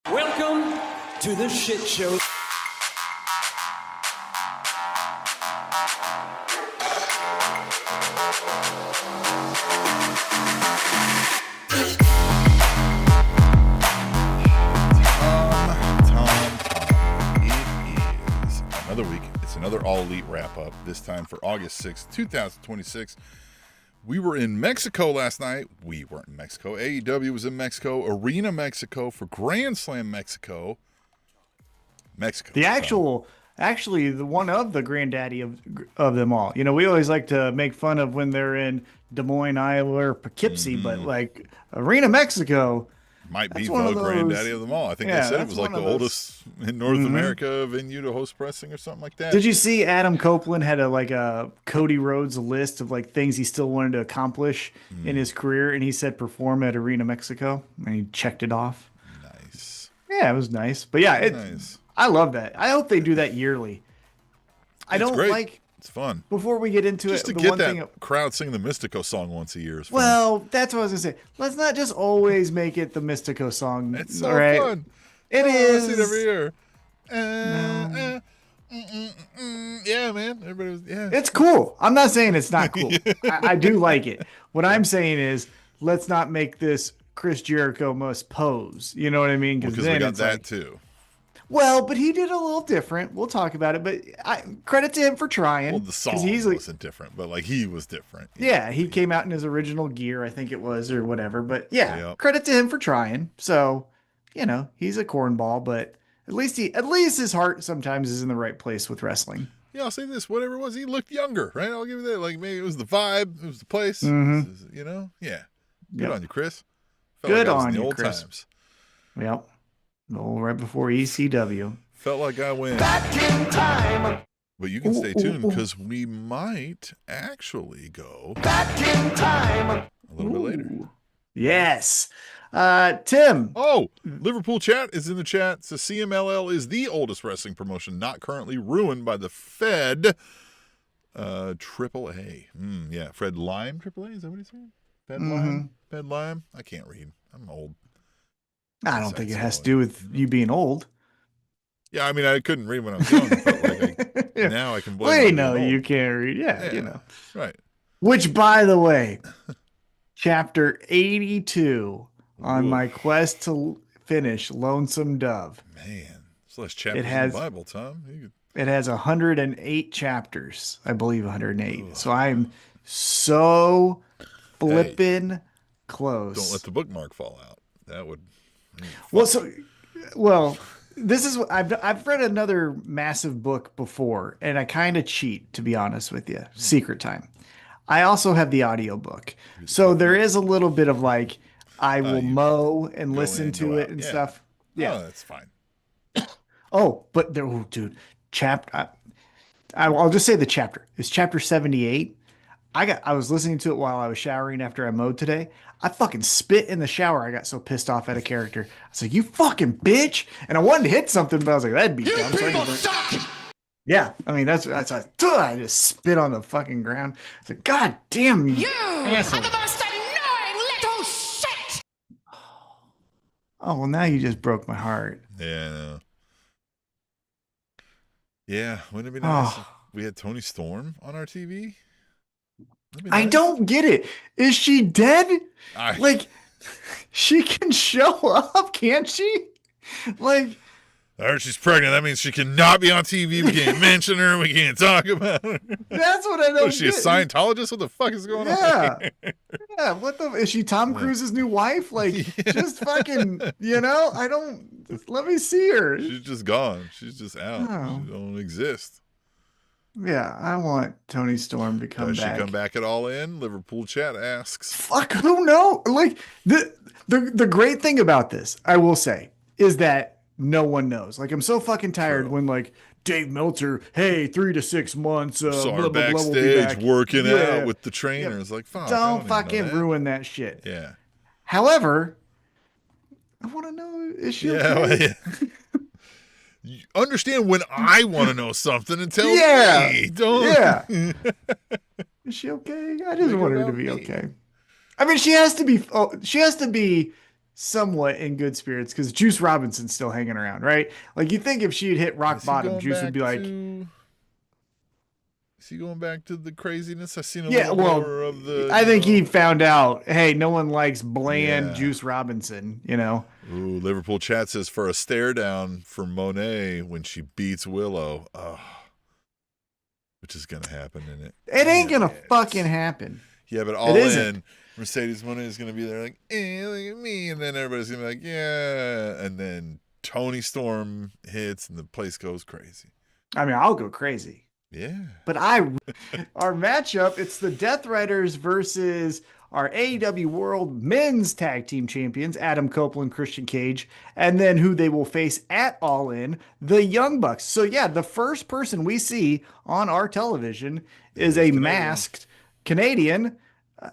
Welcome to the shit show. It is another week. It's another All Elite wrap-up, this time for August 6th, 2026. We were in Mexico last night. We weren't in Mexico. AEW was in Mexico. Arena Mexico for Grand Slam Mexico. The actually, the one of the granddaddy of them all. You know, we always like to make fun of when they're in Des Moines, Iowa, or Poughkeepsie, but like Arena Mexico might be the granddaddy of them all. I think they said it was like the oldest in North America venue to host wrestling or something like that. Did you see Adam Copeland had a Cody Rhodes list of like things he still wanted to accomplish in his career, and he said perform at Arena Mexico, and he checked it off. Nice. Yeah, it was nice. But yeah, nice. I love that. I hope they do that yearly. It's fun. Before we get into just it, to get that crowd singing the Mystico song once a year is fun. Well, that's what I was gonna say. Let's not just always make it the Mystico song. It's so right? fun. It is. I see it every year. Yeah, man. Everybody was, yeah. It's cool. I'm not saying it's not cool. I do like it. What I'm saying is, let's not make this Chris Jericho must pose. You know what I mean? Because we got that too. Well, but he did a little different. We'll talk about it, but credit to him for trying. Well, the song wasn't different, but like he was different. Yeah, he came out in his original gear, I think it was, or whatever. But yeah, credit to him for trying. So, you know, he's a cornball, but at least his heart sometimes is in the right place with wrestling. Yeah, I'll say this, whatever it was, he looked younger, right? I'll give you that. Like maybe it was the vibe, it was the place, you know? Yeah. Good on you, Chris. Good on you, Chris. Times. Yep. Oh, right before ECW. Felt like I went Back in time. But you can stay tuned because we might actually go Back in time. a little bit later. Yes. Tim. Oh, Liverpool chat is in the chat. So CMLL is the oldest wrestling promotion not currently ruined by the Fed. Triple A. Yeah, Fred Lime, Triple A. Is that what he's saying? Fed Lime? Fed Lime? I can't read. I'm old. I don't think it has to do with you being old. Yeah, I mean, I couldn't read when I was young, but like now I can blame We know you can't read. Yeah, you know. Right. Which, by the way, chapter 82 on my quest to finish Lonesome Dove. Man, it's less chapters in the Bible, Tom. It has 108 chapters, I believe 108. Ugh. So I'm so flipping close. Don't let the bookmark fall out. That would. This is I've read another massive book before, and I kind of cheat, to be honest with you. Secret time. I also have the audiobook. So there is a little bit of like I will mow and listen to it and stuff. Yeah. Oh, that's fine. But there, dude, I'll just say the chapter. It's chapter 78. I was listening to it while I was showering after I mowed today. I fucking spit in the shower. I got so pissed off at a character. I was like, "You fucking bitch!" And I wanted to hit something, but I was like, "That'd be dumb." Yeah, I mean that's I just spit on the fucking ground. It's like, God damn you! Asshole. Are the most annoying little shit. Oh well, now you just broke my heart. Yeah, I know. Yeah, wouldn't it be nice if we had Toni Storm on our TV? Nice. I don't get it. Is she dead? Like, she can show up, can't she? Like, I heard she's pregnant. That means she cannot be on TV. We can't mention her. We can't talk about her. That's what I don't get. Is she a Scientologist? What the fuck is going on? Yeah. What the? Is she Tom Cruise's new wife? Like, just fucking, you know? Let me see her. She's just gone. She's just out. She don't exist. Yeah, I want Toni Storm to come back. Does she come back at All In? Liverpool chat asks. Fuck, who knows? Like, the great thing about this, I will say, is that no one knows. Like, I'm so fucking tired when, like, Dave Meltzer, hey, 3 to 6 months. Saw her blah, backstage blah, working out with the trainers. Like, fuck. Don't fucking ruin that shit. Yeah. However, I want to know, is she okay? Well, yeah. You understand when I want to know something and tell me. Don't. Yeah. Is she okay? I just want her to be okay. I mean, she has to be. Oh, she has to be somewhat in good spirits because Juice Robinson's still hanging around, right? Like you think if she'd hit rock Is he bottom, going Juice would back be like, Is he going back to the craziness? I've seen a yeah, little well, more of the. I think he found out, hey, no one likes bland Yeah. Juice Robinson, you know? Ooh, Liverpool chat says for a stare down for Monet when she beats Willow. Oh, which is going to happen in it. It ain't gonna fucking happen. Yeah, but All isn't. In, Mercedes Monet is going to be there like, look at me. And then everybody's going to be like, yeah. And then Tony Storm hits and the place goes crazy. I mean, I'll go crazy. Yeah. But our matchup, it's the Death Riders versus our AEW World Men's Tag Team Champions, Adam Copeland, Christian Cage, and then who they will face at All In, the Young Bucks. So yeah, the first person we see on our television is a masked Canadian,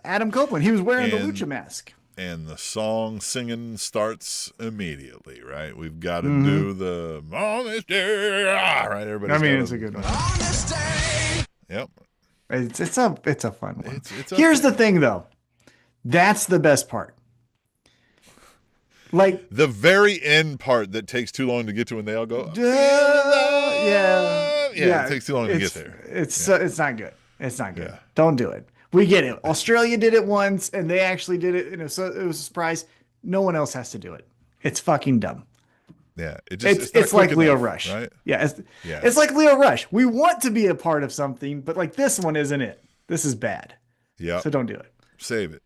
Adam Copeland. He was wearing the lucha mask. And the song singing starts immediately, right? We've got to do the on this day, right? It's a good one. On this day. Yep. It's a fun one. It's Here's the thing, though. That's the best part. Like the very end part that takes too long to get to when they all go. Yeah. It takes too long to get there. It's not good. It's not good. Yeah. Don't do it. We get it. Australia did it once, and they actually did it. So it was a surprise. No one else has to do it. It's fucking dumb. Yeah, It's like Leo Rush, right? Yeah, it's like Leo Rush. We want to be a part of something, but like this one isn't it. This is bad. Yeah. So don't do it. Save it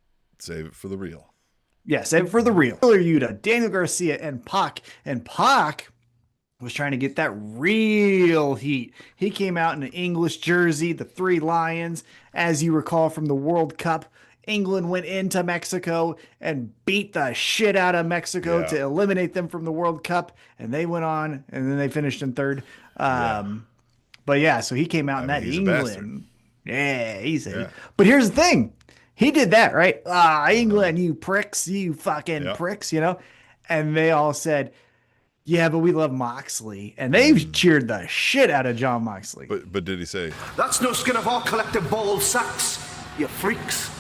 for the real. Yeah, save it for the real. Yuta, Daniel Garcia, and Pac. And Pac was trying to get that real heat. He came out in an English jersey, the Three Lions. As you recall from the World Cup, England went into Mexico and beat the shit out of Mexico to eliminate them from the World Cup. And they went on, and then they finished in third. But yeah, so he came out in that England. Yeah, he said. But here's the thing. He did that, right? England, you pricks, you fucking pricks, you know? And they all said, yeah, but we love Moxley. And they cheered the shit out of John Moxley. But did he say? That's no skin of our collective ball sacks, you freaks.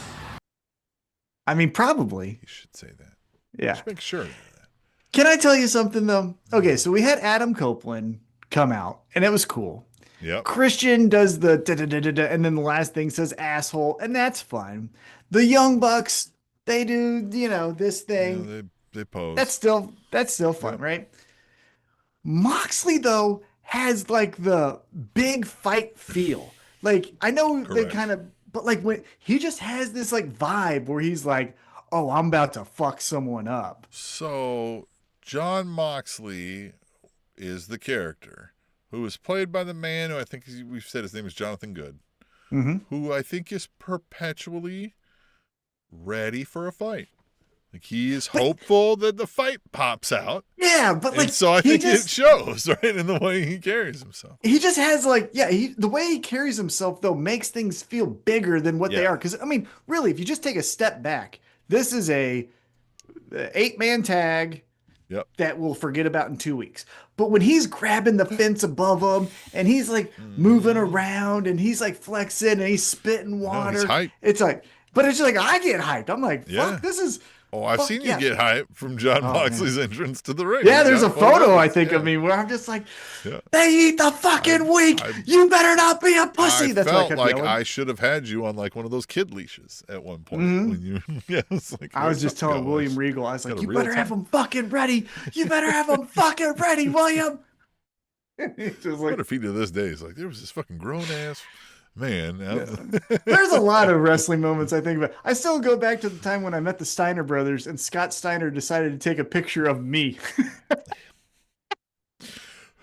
I mean, probably. He should say that. Yeah. Just make sure of that. Can I tell you something, though? Okay, so we had Adam Copeland come out, and it was cool. Yep. Christian does the da-da-da-da-da, and then the last thing says asshole, and that's fun. The Young Bucks, they do, this thing. Yeah, they pose. That's still fun, right? Moxley, though, has like the big fight feel. Like, I know they kind of, but like when he just has this like vibe where he's like, oh, I'm about to fuck someone up. So John Moxley is the character who is played by the man who I think we've said his name is Jonathan Good, who I think is perpetually ready for a fight. Like he is hopeful that the fight pops out. Yeah, but like, and so I think it shows, right, in the way he carries himself. He just has like, the way he carries himself though makes things feel bigger than what they are. Because I mean, really, if you just take a step back, this is a 8-man tag. Yep. That we'll forget about in 2 weeks. But when he's grabbing the fence above him and he's like moving around and he's like flexing and he's spitting water, he's hyped. It's like, but it's just like I get hyped. I'm like, fuck, this is. Oh, I've seen you get hyped from John Moxley's entrance to the ring. Yeah, there's a photo I think of me where I'm just like, they eat the fucking weak. You better not be a pussy. I That's felt what I kept like yelling. I should have had you on like one of those kid leashes at one point. When you, it's like, I was just telling William Regal, I was like, you better have them fucking ready. You better have them fucking ready, William. Just like, what if he to this day is like, there was this fucking grown ass man. There's a lot of wrestling moments I think about. I still go back to the time when I met the Steiner brothers and Scott Steiner decided to take a picture of me.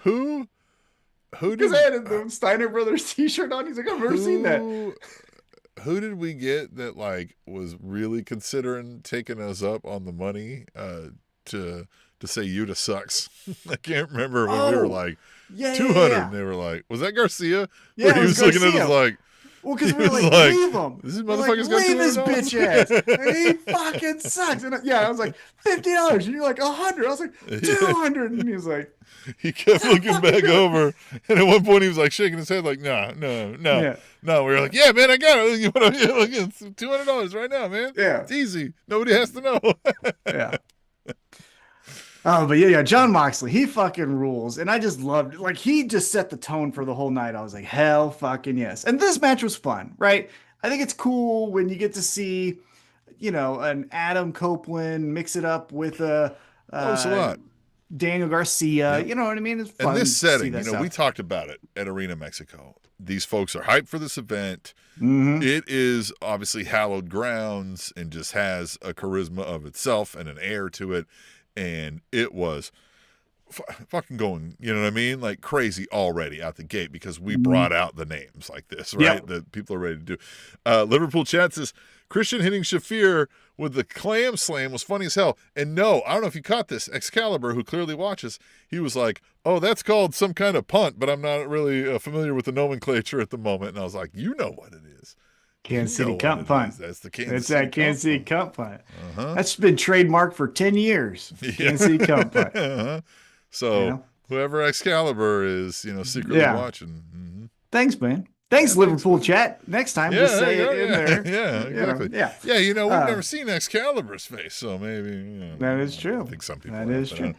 Who Because I had the Steiner brothers t-shirt on. He's like, I've never seen that. Who did we get that like was really considering taking us up on the money to say Yuta sucks? I can't remember when we were like 200 and they were like, was that Garcia? Yeah, he was looking at us like, well, because we were like, leave him. This motherfucker's got leave his $200. bitch ass. He fucking sucks. And I was like, $50. And you're like, 100. I was like, 200. And he was like, he kept looking back over. And at one point he was like shaking his head like, no. We were like, yeah, man, I got it. You want to look at $200 right now, man. Yeah. It's easy. Nobody has to know. Yeah. Oh, but yeah, John Moxley, he fucking rules. And I just loved it. Like, he just set the tone for the whole night. I was like, hell fucking yes. And this match was fun, right? I think it's cool when you get to see, an Adam Copeland mix it up with a Oh, it's a lot. Daniel Garcia. Yep. You know what I mean? It's And fun this to see setting, that we stuff. talked about it at Arena Mexico. These folks are hyped for this event. Mm-hmm. It is obviously hallowed grounds and just has a charisma of itself and an air to it. And it was fucking going, you know what I mean? Like crazy already out the gate because we brought out the names like this, right? Yep. That people are ready to do. Liverpool chat says, Christian hitting Shafir with the clam slam was funny as hell. And no, I don't know if you caught this. Excalibur, who clearly watches, he was like, oh, that's called some kind of punt, but I'm not really familiar with the nomenclature at the moment. And I was like, you know what it is. Kansas City cunt punt. That's the It's that Kansas City cunt punt. Uh-huh. That's been trademarked for 10 years. Kansas City cunt punt. Uh-huh. So whoever Excalibur is, secretly watching. Mm-hmm. Thanks, man. Thanks, Liverpool chat. Next time, just say it in there. Yeah, exactly. Yeah. We've never seen Excalibur's face, so maybe. That is true. I think some people That have, is true.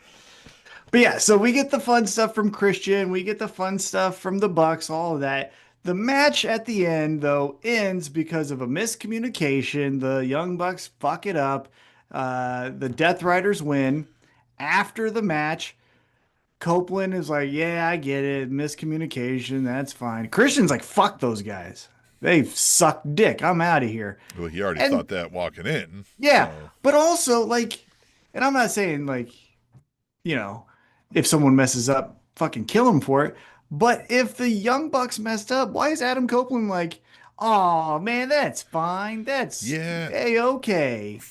But yeah, so we get the fun stuff from Christian. We get the fun stuff from the Bucks, all of that. The match at the end, though, ends because of a miscommunication. The Young Bucks fuck it up. The Death Riders win. After the match, Copeland is like, yeah, I get it. Miscommunication. That's fine. Christian's like, fuck those guys. They suck dick. I'm out of here. Well, he already thought that walking in. Yeah. So. But also, like, and I'm not saying, like, if someone messes up, fucking kill him for it. But if the Young Bucks messed up, why is Adam Copeland like, oh, man, that's fine. That's A-okay.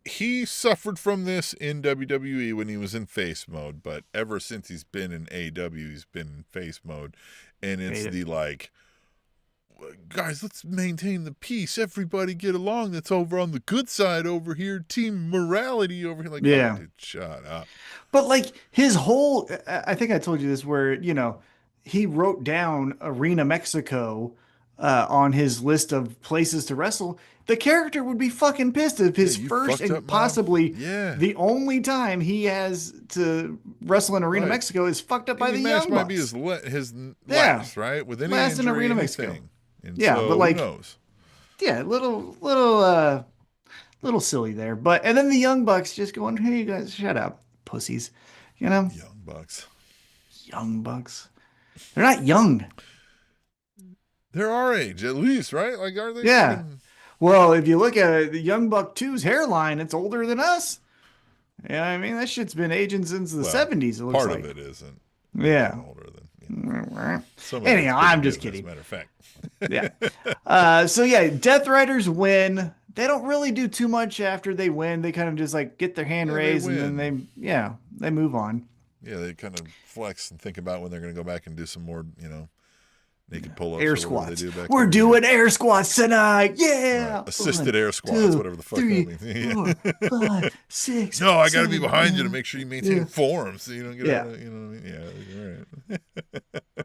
He suffered from this in WWE when he was in face mode, but ever since he's been in AEW, he's been in face mode. And it's the like, guys, let's maintain the peace. Everybody get along. That's over on the good side over here. Team morality over here. Like, oh, dude, shut up. But like his whole, I think I told you this, where, he wrote down Arena Mexico on his list of places to wrestle. The character would be fucking pissed if his first and possibly the only time he has to wrestle in Arena Mexico is fucked up by the Young Bucks. Might be his last, right? With any last injury, in Arena anything. Mexico. And so, but like, who knows? Yeah, little silly there. And then the Young Bucks just going, hey, you guys, shut up, pussies. Young Bucks. They're not young. They're our age, at least, right? Like, are they? Yeah. Well, if you look at it, the Young Buck 2's hairline, it's older than us. Yeah, I mean, that shit's been aging since the 70s, it looks part like. Part of it isn't. Yeah. Older than. Anyhow, I'm just kidding. As a matter of fact. Yeah. So, yeah, Death Riders win. They don't really do too much after they win. They kind of just, like, get their hand raised, and then they move on. Yeah, they kind of flex and think about when they're going to go back and do some more, naked pull-ups. Air squats. We're doing air squats tonight. Yeah. Right. Assisted air squats, whatever the fuck 3, that means. 4, 5, 6. No, I got to be behind you to make sure you maintain form so you don't get out of, you know what I mean? Yeah, you're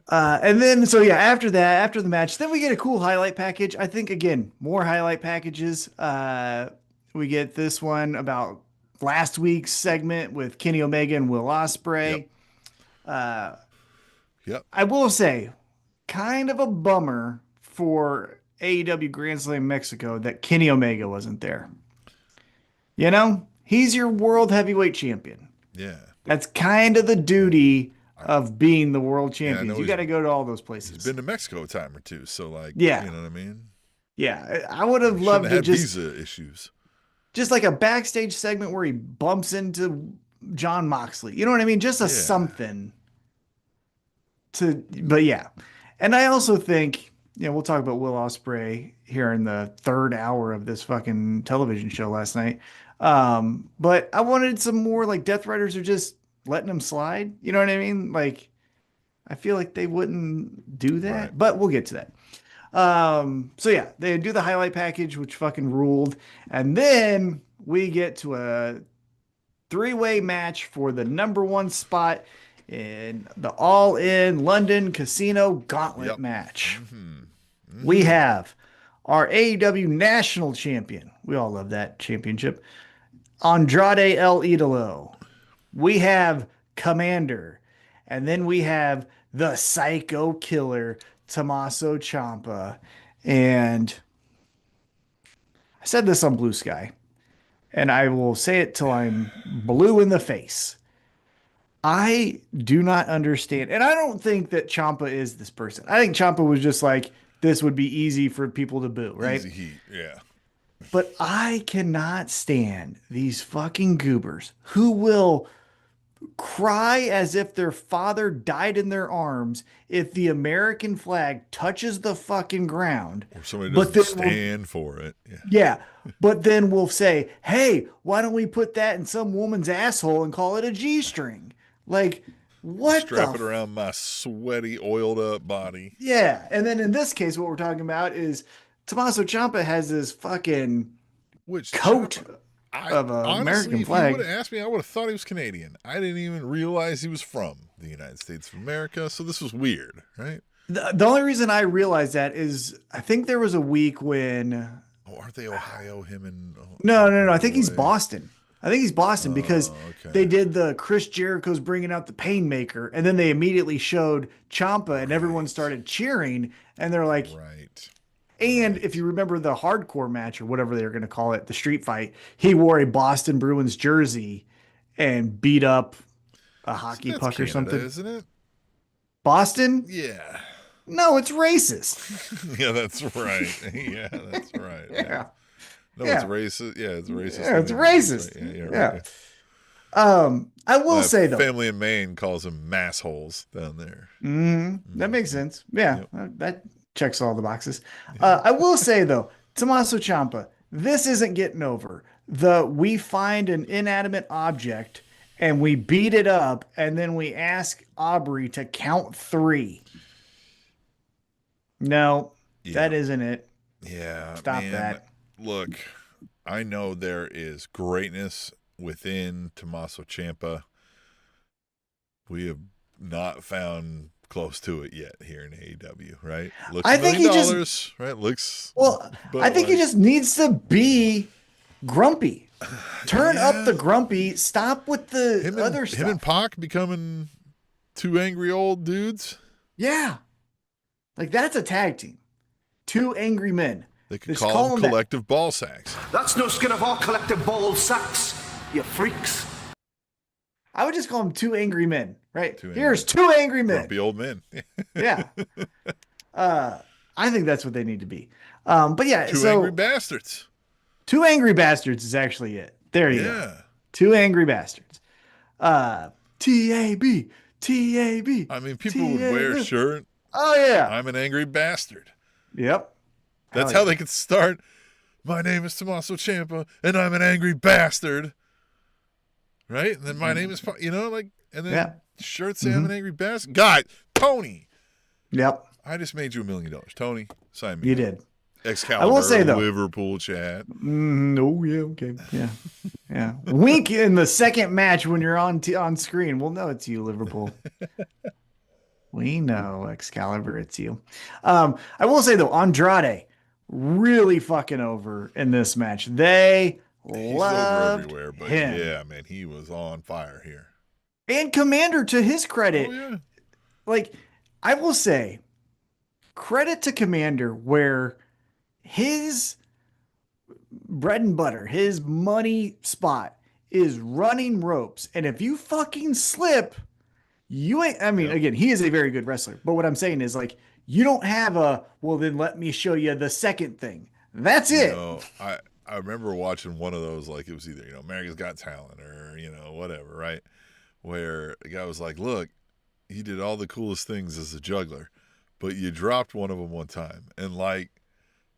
right. And then, after that, after the match, then we get a cool highlight package. I think, again, more highlight packages. We get this one about last week's segment with Kenny Omega and Will Ospreay. Yep. I will say, kind of a bummer for AEW Grand Slam Mexico that Kenny Omega wasn't there. He's your world heavyweight champion. Yeah. That's kind of the duty of being the world champions. You got to go to all those places. He's been to Mexico a time or two, so you know what I mean? Yeah, I would have loved to just visa issues. Just like a backstage segment where he bumps into John Moxley. You know what I mean? Just something but yeah. And I also think, we'll talk about Will Ospreay here in the third hour of this fucking television show last night. But I wanted some more, like, Death Riders are just letting him slide. You know what I mean? Like, I feel like they wouldn't do that, but we'll get to that. They do the highlight package, which fucking ruled. And then we get to a 3-way match for the #1 spot in the All In London Casino Gauntlet match. We have our AEW National Champion. We all love that championship. Andrade El Idolo we have Commander, and then we have the Psycho Killer, Tommaso Ciampa. And I said this on Blue Sky, and I will say it till I'm blue in the face. I do not understand, and I don't think that Ciampa is this person. I think Ciampa was just like, this would be easy for people to boo, right? Easy heat, yeah. But I cannot stand these fucking goobers who will cry as if their father died in their arms if the American flag touches the fucking ground. Or somebody But doesn't then stand for it. Yeah. yeah, but then we'll say, hey, why don't we put that in some woman's asshole and call it a G-string? Like, what Strap the it around my sweaty, oiled up body. Yeah, and then in this case, what we're talking about is Tommaso Ciampa has this fucking Which coat of an honestly, American if you flag. would have asked me, I would have thought he was Canadian. I didn't even realize he was from the United States of America, so this was weird, right? The only reason I realized that is I think there was a week when Oh, aren't they Ohio, him and... no. I think he's Boston. I think he's Boston because okay. they did the Chris Jericho's bringing out the Painmaker, and then they immediately showed Ciampa, and everyone started cheering, and they're like, Right. and if you remember the hardcore match or whatever they were going to call it, the street fight, he wore a Boston Bruins jersey and beat up a hockey That's puck or Canada, something. isn't it? Boston? Yeah. No, it's racist. Yeah, that's right. Yeah, that's right. Yeah. No, Yeah. it's racist. Yeah, it's racist. Yeah, it's racist. Right. Yeah, Yeah. right. I will say though, family in Maine calls them massholes down there. that makes sense. Yeah, that checks all the boxes. I will say though, Tommaso Ciampa, this isn't getting over. We find an inanimate object and we beat it up, and then we ask Aubrey to count 3. No, that isn't it. Yeah. Stop man, that. Look, I know there is greatness within Tommaso Ciampa. We have not found close to it yet here in AEW, right? Looks I think $1 he million, just right? Looks I think he just needs to be grumpy. Turn up the grumpy. Stop with the other stuff. Him and Pac becoming 2 angry old dudes. Yeah. Like, that's a tag team. 2 angry men. They could Just call them that. collective ball sacks. That's no skin of our collective ball sacks, you freaks. I would just call them 2 angry men, right? Two Here's 2 angry men. Grumpy old men. Yeah. I think that's what they need to be. But yeah, 2 so angry bastards. 2 angry bastards is actually it. There you go. 2 angry bastards. T-A-B. T-A-B. I mean, people would wear a shirt. Oh, yeah. I'm an angry bastard. Yep. That's how they could start. My name is Tommaso Ciampa, and I'm an angry bastard. Right? And then my name is, and then shirts say I'm an angry bastard. God, Tony. Yep. I just made you $1 million. Tony, sign me. You up. did. Excalibur, I will say, though, Liverpool chat. Oh, yeah, okay. Yeah. Yeah. Wink in the second match when you're on screen. We'll know it's you, Liverpool. We know, Excalibur, it's you. I will say, though, Andrade really fucking over in this match. They loved over everywhere, but him. yeah, man, he was on fire here. And Commander, to his credit, Oh, yeah. like, I will say, credit to Commander, where his bread and butter, his money spot is running ropes. And if you fucking slip, you ain't, I mean, again, he is a very good wrestler. But what I'm saying is, like, you don't have well, then let me show you the second thing. That's it. I remember watching one of those, like, it was either, America's Got Talent or, whatever, right? Where the guy was like, look, he did all the coolest things as a juggler, but you dropped one of them one time. And, like,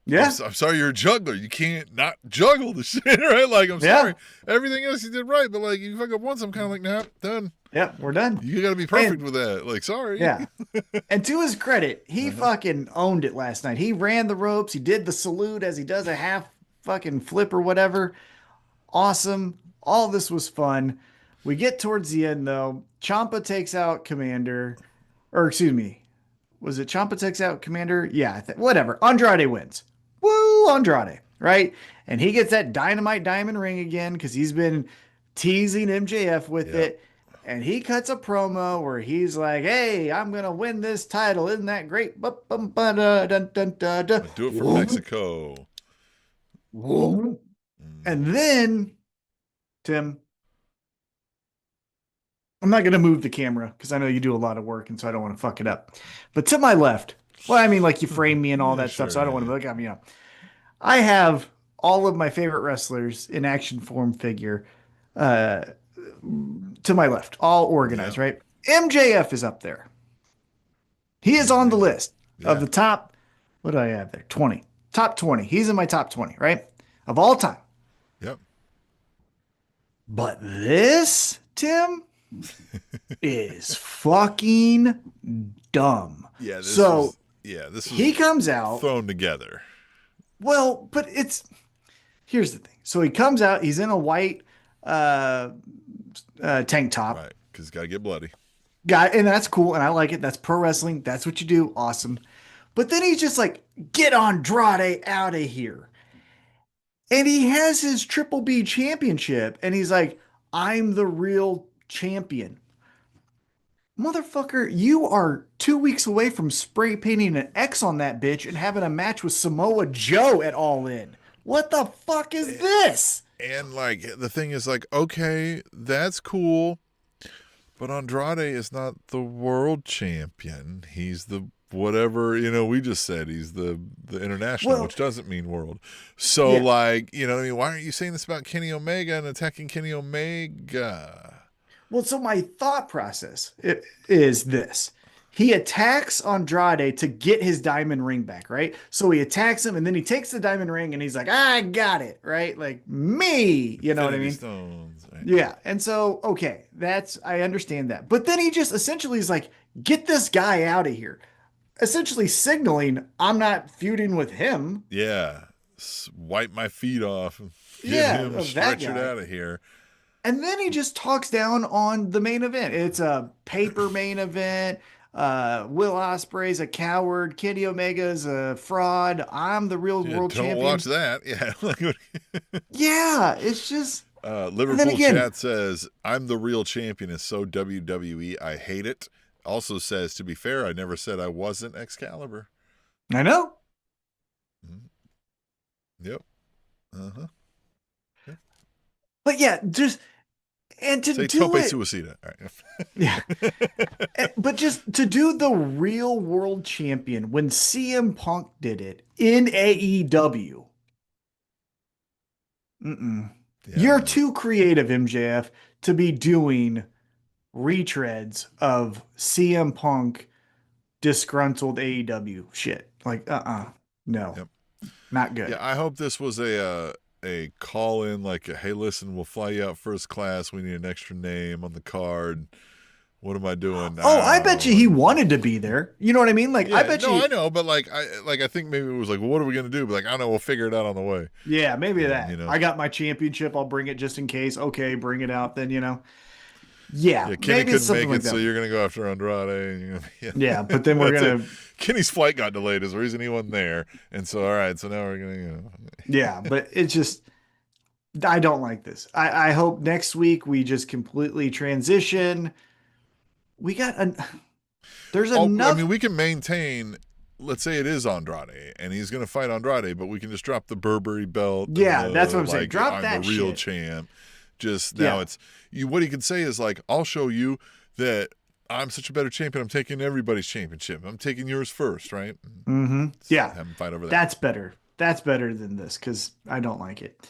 yeah, I'm sorry, you're a juggler. You can't not juggle the shit, right? Like, I'm sorry. Everything else you did right, but, like, you fuck up once, I'm kind of like, nah, done. Yeah, we're done. You got to be perfect with that. Like, sorry. Yeah. And to his credit, he fucking owned it last night. He ran the ropes. He did the salute as he does a half fucking flip or whatever. Awesome. All this was fun. We get towards the end, though. Ciampa takes out Commander. Or, excuse me. Was it Ciampa takes out Commander? Yeah, whatever. Andrade wins. Woo, Andrade. Right? And he gets that Dynamite Diamond ring again because he's been teasing MJF with Yep. it. And he cuts a promo where he's like, "Hey, I'm gonna win this title. Isn't that great?" I do it for Mexico. And then, Tim, I'm not gonna move the camera because I know you do a lot of work, and so I don't want to fuck it up. But to my left, well, I mean, like you frame me and all Yeah, that stuff, sure, so I don't yeah, want to yeah. look at me. I have all of my favorite wrestlers in action form figure uh, to my left, all organized, Yeah. right? MJF is up there. He is on the list of Yeah. the top, what do I have there? 20. Top 20. He's in my top 20, right? Of all time. Yep. But this, Tim, is fucking dumb. Yeah, So this he was comes out. thrown together. Well, but here's the thing. So he comes out, he's in a white uh, tank top. Right. Because it's got to get bloody. And that's cool, and I like it. That's pro wrestling. That's what you do. Awesome. But then he's just like, "Get Andrade out of here." And he has his Triple B championship, and he's like, "I'm the real champion." Motherfucker, you are 2 weeks away from spray painting an X on that bitch and having a match with Samoa Joe at All In. What the fuck is this? And like the thing is like, okay, that's cool. But Andrade is not the world champion. He's the whatever, we just said he's the international, Well, which doesn't mean world. So yeah. like, what I mean? Why aren't you saying this about Kenny Omega and attacking Kenny Omega? Well, so my thought process is this. He attacks Andrade to get his diamond ring back, right? So he attacks him and then he takes the diamond ring and he's like, "I got it," right? Like me, you know what I Infinity mean? Stones. Right? Yeah. And so, okay, I understand that. But then he just essentially is like, "Get this guy out of here." Essentially signaling, "I'm not feuding with him." Yeah. Wipe my feet off and get Yeah, him of that stretchered guy. out of here. And then he just talks down on the main event. It's a paper main event. Will Ospreay's a coward. Kenny Omega's a fraud. I'm the real Yeah, world don't champion. watch that. Yeah. Yeah, it's just. Liverpool again, chat says, "I'm the real champion is so WWE. I hate it." Also says, "To be fair, I never said I wasn't Excalibur." I know. Yep. Uh-huh. Yep. But yeah, just and to Say do tope it. suicida. All right. Yeah. But just to do the real world champion when CM Punk did it in AEW. Mm-mm. Yeah, You're no. too creative, MJF, to be doing retreads of CM Punk disgruntled AEW shit. Like, no, Yep. not good. Yeah, I hope this was a call in, like, hey, listen, we'll fly you out first class. We need an extra name on the card. What am I doing now? Oh, I bet you he wanted to be there. You know what I mean? Like, Yeah, I bet you. I know, but I think maybe it was like, well, what are we gonna do? But like, I don't know, we'll figure it out on the way. Yeah, maybe that. You know. I got my championship. I'll bring it just in case. Okay, bring it out then. Yeah, Yeah, Kenny maybe it's couldn't something make like it, that. so you're gonna go after Andrade. Yeah, but then we're That's gonna. it. Kenny's flight got delayed is the reason he wasn't there, and so all right, so now we're gonna. Yeah, but it's just. I don't like this. I hope next week we just completely transition. We got an. There's I enough. mean, we can maintain. Let's say it is Andrade, and he's going to fight Andrade, but we can just drop the Burberry belt. Yeah, that's what I'm saying. Drop I'm that the real shit. champ. Just now, Yeah. it's you. What he can say is like, I'll show you that I'm such a better champion. I'm taking everybody's championship. I'm taking yours first, right? Mm-hmm. Yeah, Have him fight over that. that's better. That's better than this because I don't like it.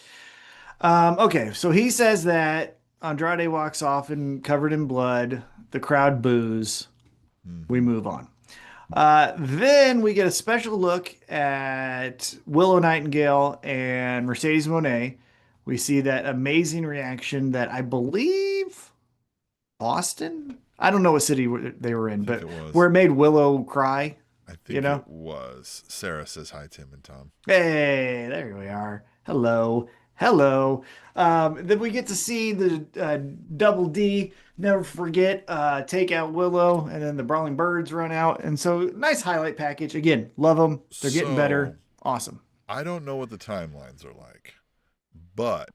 Okay, so he says that Andrade walks off and covered in blood. The crowd boos. We move on. Then we get a special look at Willow Nightingale and Mercedes Moné. We see that amazing reaction that I believe Boston. I don't know what city they were in, but where it made Willow cry. I think it was. Sarah says hi, Tim and Tom. Hey, there we are. Hello. Hello. Then we get to see the Double D, never forget, take out Willow, and then the Brawling Birds run out. And so, nice highlight package. Again, love them. They're getting better. Awesome. I don't know what the timelines are like, but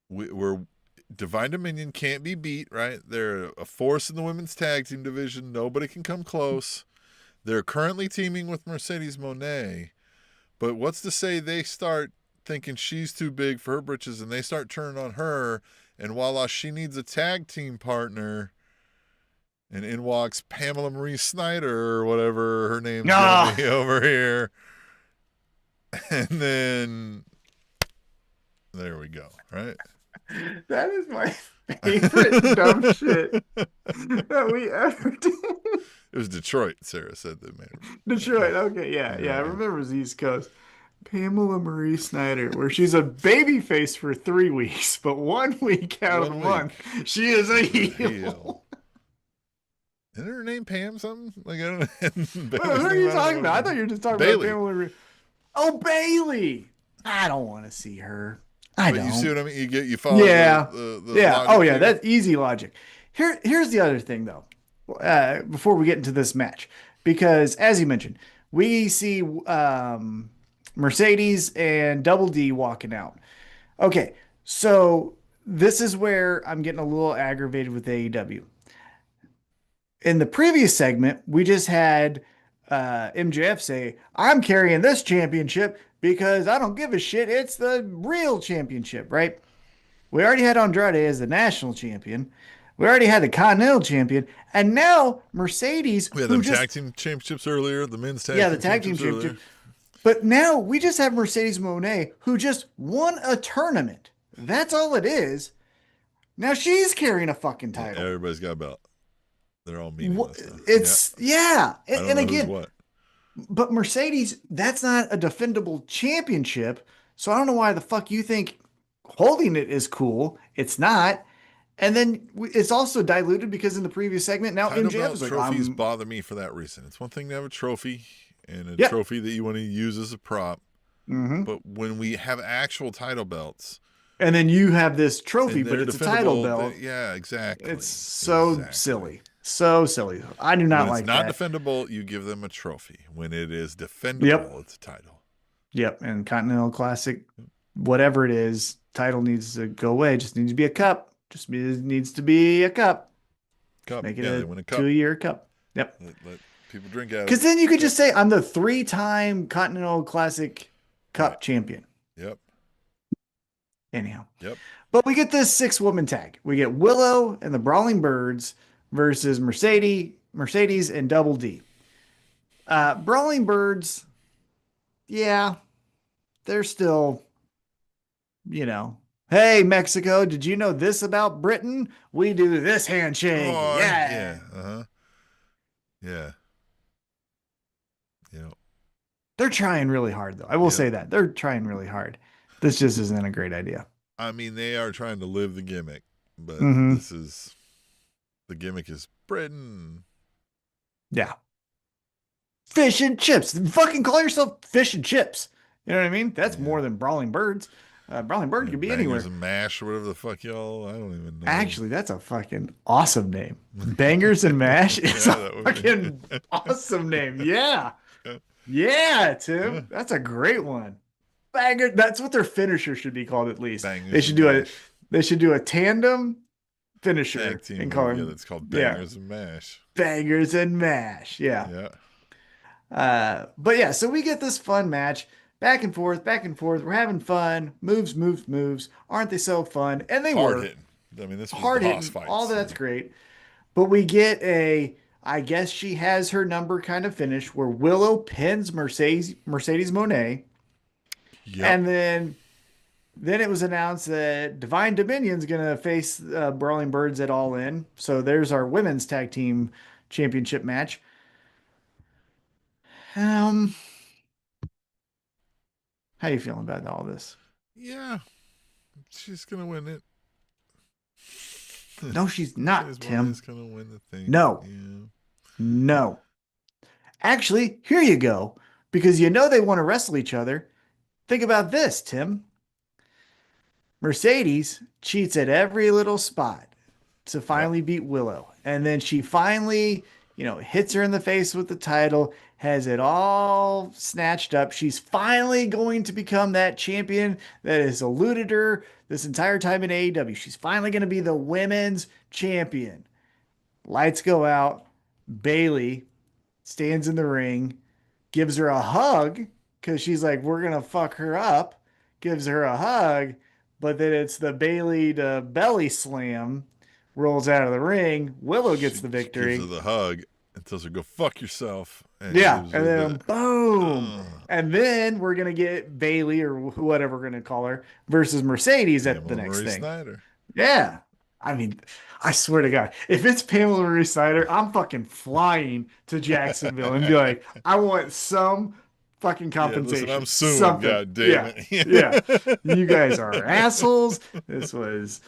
we're Divine Dominion can't be beat, right? They're a force in the women's tag team division. Nobody can come close. They're currently teaming with Mercedes Moné, but what's to say they start thinking she's too big for her britches and they start turning on her, and voila, she needs a tag team partner, and in walks Pamela Marie Snyder or whatever her name's gonna be over here. And then there we go, right? That is my favorite dumb shit that we ever did. It was Detroit, Sarah said that made it. Detroit. Okay, yeah. I remember it was East Coast. Pamela Marie Snyder, where she's a baby face for 3 weeks, but 1 week out of the month, she is a heel. Isn't her name Pam something? Like, I don't know. Who are you talking about? I thought you were just talking about Pamela Marie. Oh, Bailey. I don't want to see her. I don't. You see what I mean? You follow the oh yeah, that's easy logic. Here's the other thing though. Before we get into this match, because as you mentioned, we see Mercedes and Double D walking out. Okay, so this is where I'm getting a little aggravated with AEW. In the previous segment, we just had MJF say, "I'm carrying this championship because I don't give a shit. It's the real championship," right? We already had Andrade as the national champion. We already had the Continental champion. And now Mercedes. We had them tag team championships earlier, the men's tag team. Yeah, the tag team championship. But now we just have Mercedes Moné, who just won a tournament. That's all it is. Now she's carrying a fucking title. Everybody's got a belt. They're all meaningless. It's, yeah. And again, what. But Mercedes, that's not a defendable championship. So I don't know why the fuck you think holding it is cool. It's not. And then it's also diluted because in the previous segment, now MJF is like, trophies bother me for that reason. It's one thing to have a trophy and a trophy that you want to use as a prop. Mm-hmm. But when we have actual title belts. And then you have this trophy, but it's a title belt. Yeah, exactly. It's so silly. So silly. I do not like that. When it's not defendable, you give them a trophy. When it is defendable, it's a title. Yep. And Continental Classic, whatever it is, title needs to go away. Just needs to be a cup. Just needs to be a cup. Make it a 2-year cup. Yep. Let people drink out of it. Because then you could just say, I'm the 3-time Continental Classic Cup champion. Yep. Anyhow. Yep. But we get this 6-woman tag. We get Willow and the Brawling Birds versus Mercedes and Double D. Brawling Birds, yeah, they're still, hey, Mexico, did you know this about Britain? We do this handshake. Oh, yeah. Yeah. Uh-huh. Yeah. They're trying really hard, though. I will say that. They're trying really hard. This just isn't a great idea. I mean, they are trying to live the gimmick, but the gimmick is Britain. Yeah. Fish and chips. Fucking call yourself Fish and Chips. You know what I mean? That's more than Brawling Birds. Brawling Bird could be anywhere. Bangers and Mash or whatever the fuck y'all. I don't even know. Actually, that's a fucking awesome name. Bangers and Mash is a fucking awesome name. Yeah. Yeah, Tim. Yeah. That's a great one. Banger. That's what their finisher should be called at least. Bangers they should do a tandem finisher tag team and call that's called Bangers and Mash. Bangers and Mash. Yeah. Yeah. But yeah, so we get this fun match. Back and forth. We're having fun. Moves. Aren't they so fun? And they hard were. Hitting. I mean, this was hard boss hitting. fights. All that's great. But we get I guess she has her number kind of finish where Willow pins Mercedes Moné. Yep. And then it was announced that Divine Dominion's going to face Brawling Birds at All In. So there's our women's tag team championship match. How you feeling about all this? Yeah. She's going to win it. No, she's not, Tim. She's going to win the thing. No. Yeah. No. Actually, here you go. Because they want to wrestle each other. Think about this, Tim. Mercedes cheats at every little spot to finally beat Willow. And then she finally, hits her in the face with the title. has it all snatched up. She's finally going to become that champion that has eluded her this entire time in AEW. She's finally going to be the women's champion. Lights go out. Bayley stands in the ring, gives her a hug because she's like, we're going to fuck her up. Gives her a hug, but then it's the Bayley to belly slam. Rolls out of the ring. Willow gets the victory. Gives her the hug and tells her, go fuck yourself. And Yeah, gives and her then boom. And then we're going to get Bayley, or whatever we're going to call her, versus Mercedes at the next Marie thing. Snyder. Yeah. I mean, I swear to God, if it's Pamela Marie Snyder, I'm fucking flying to Jacksonville and be like, I want some fucking compensation. Yeah, listen, I'm suing, something. God damn it. Yeah. You guys are assholes. This was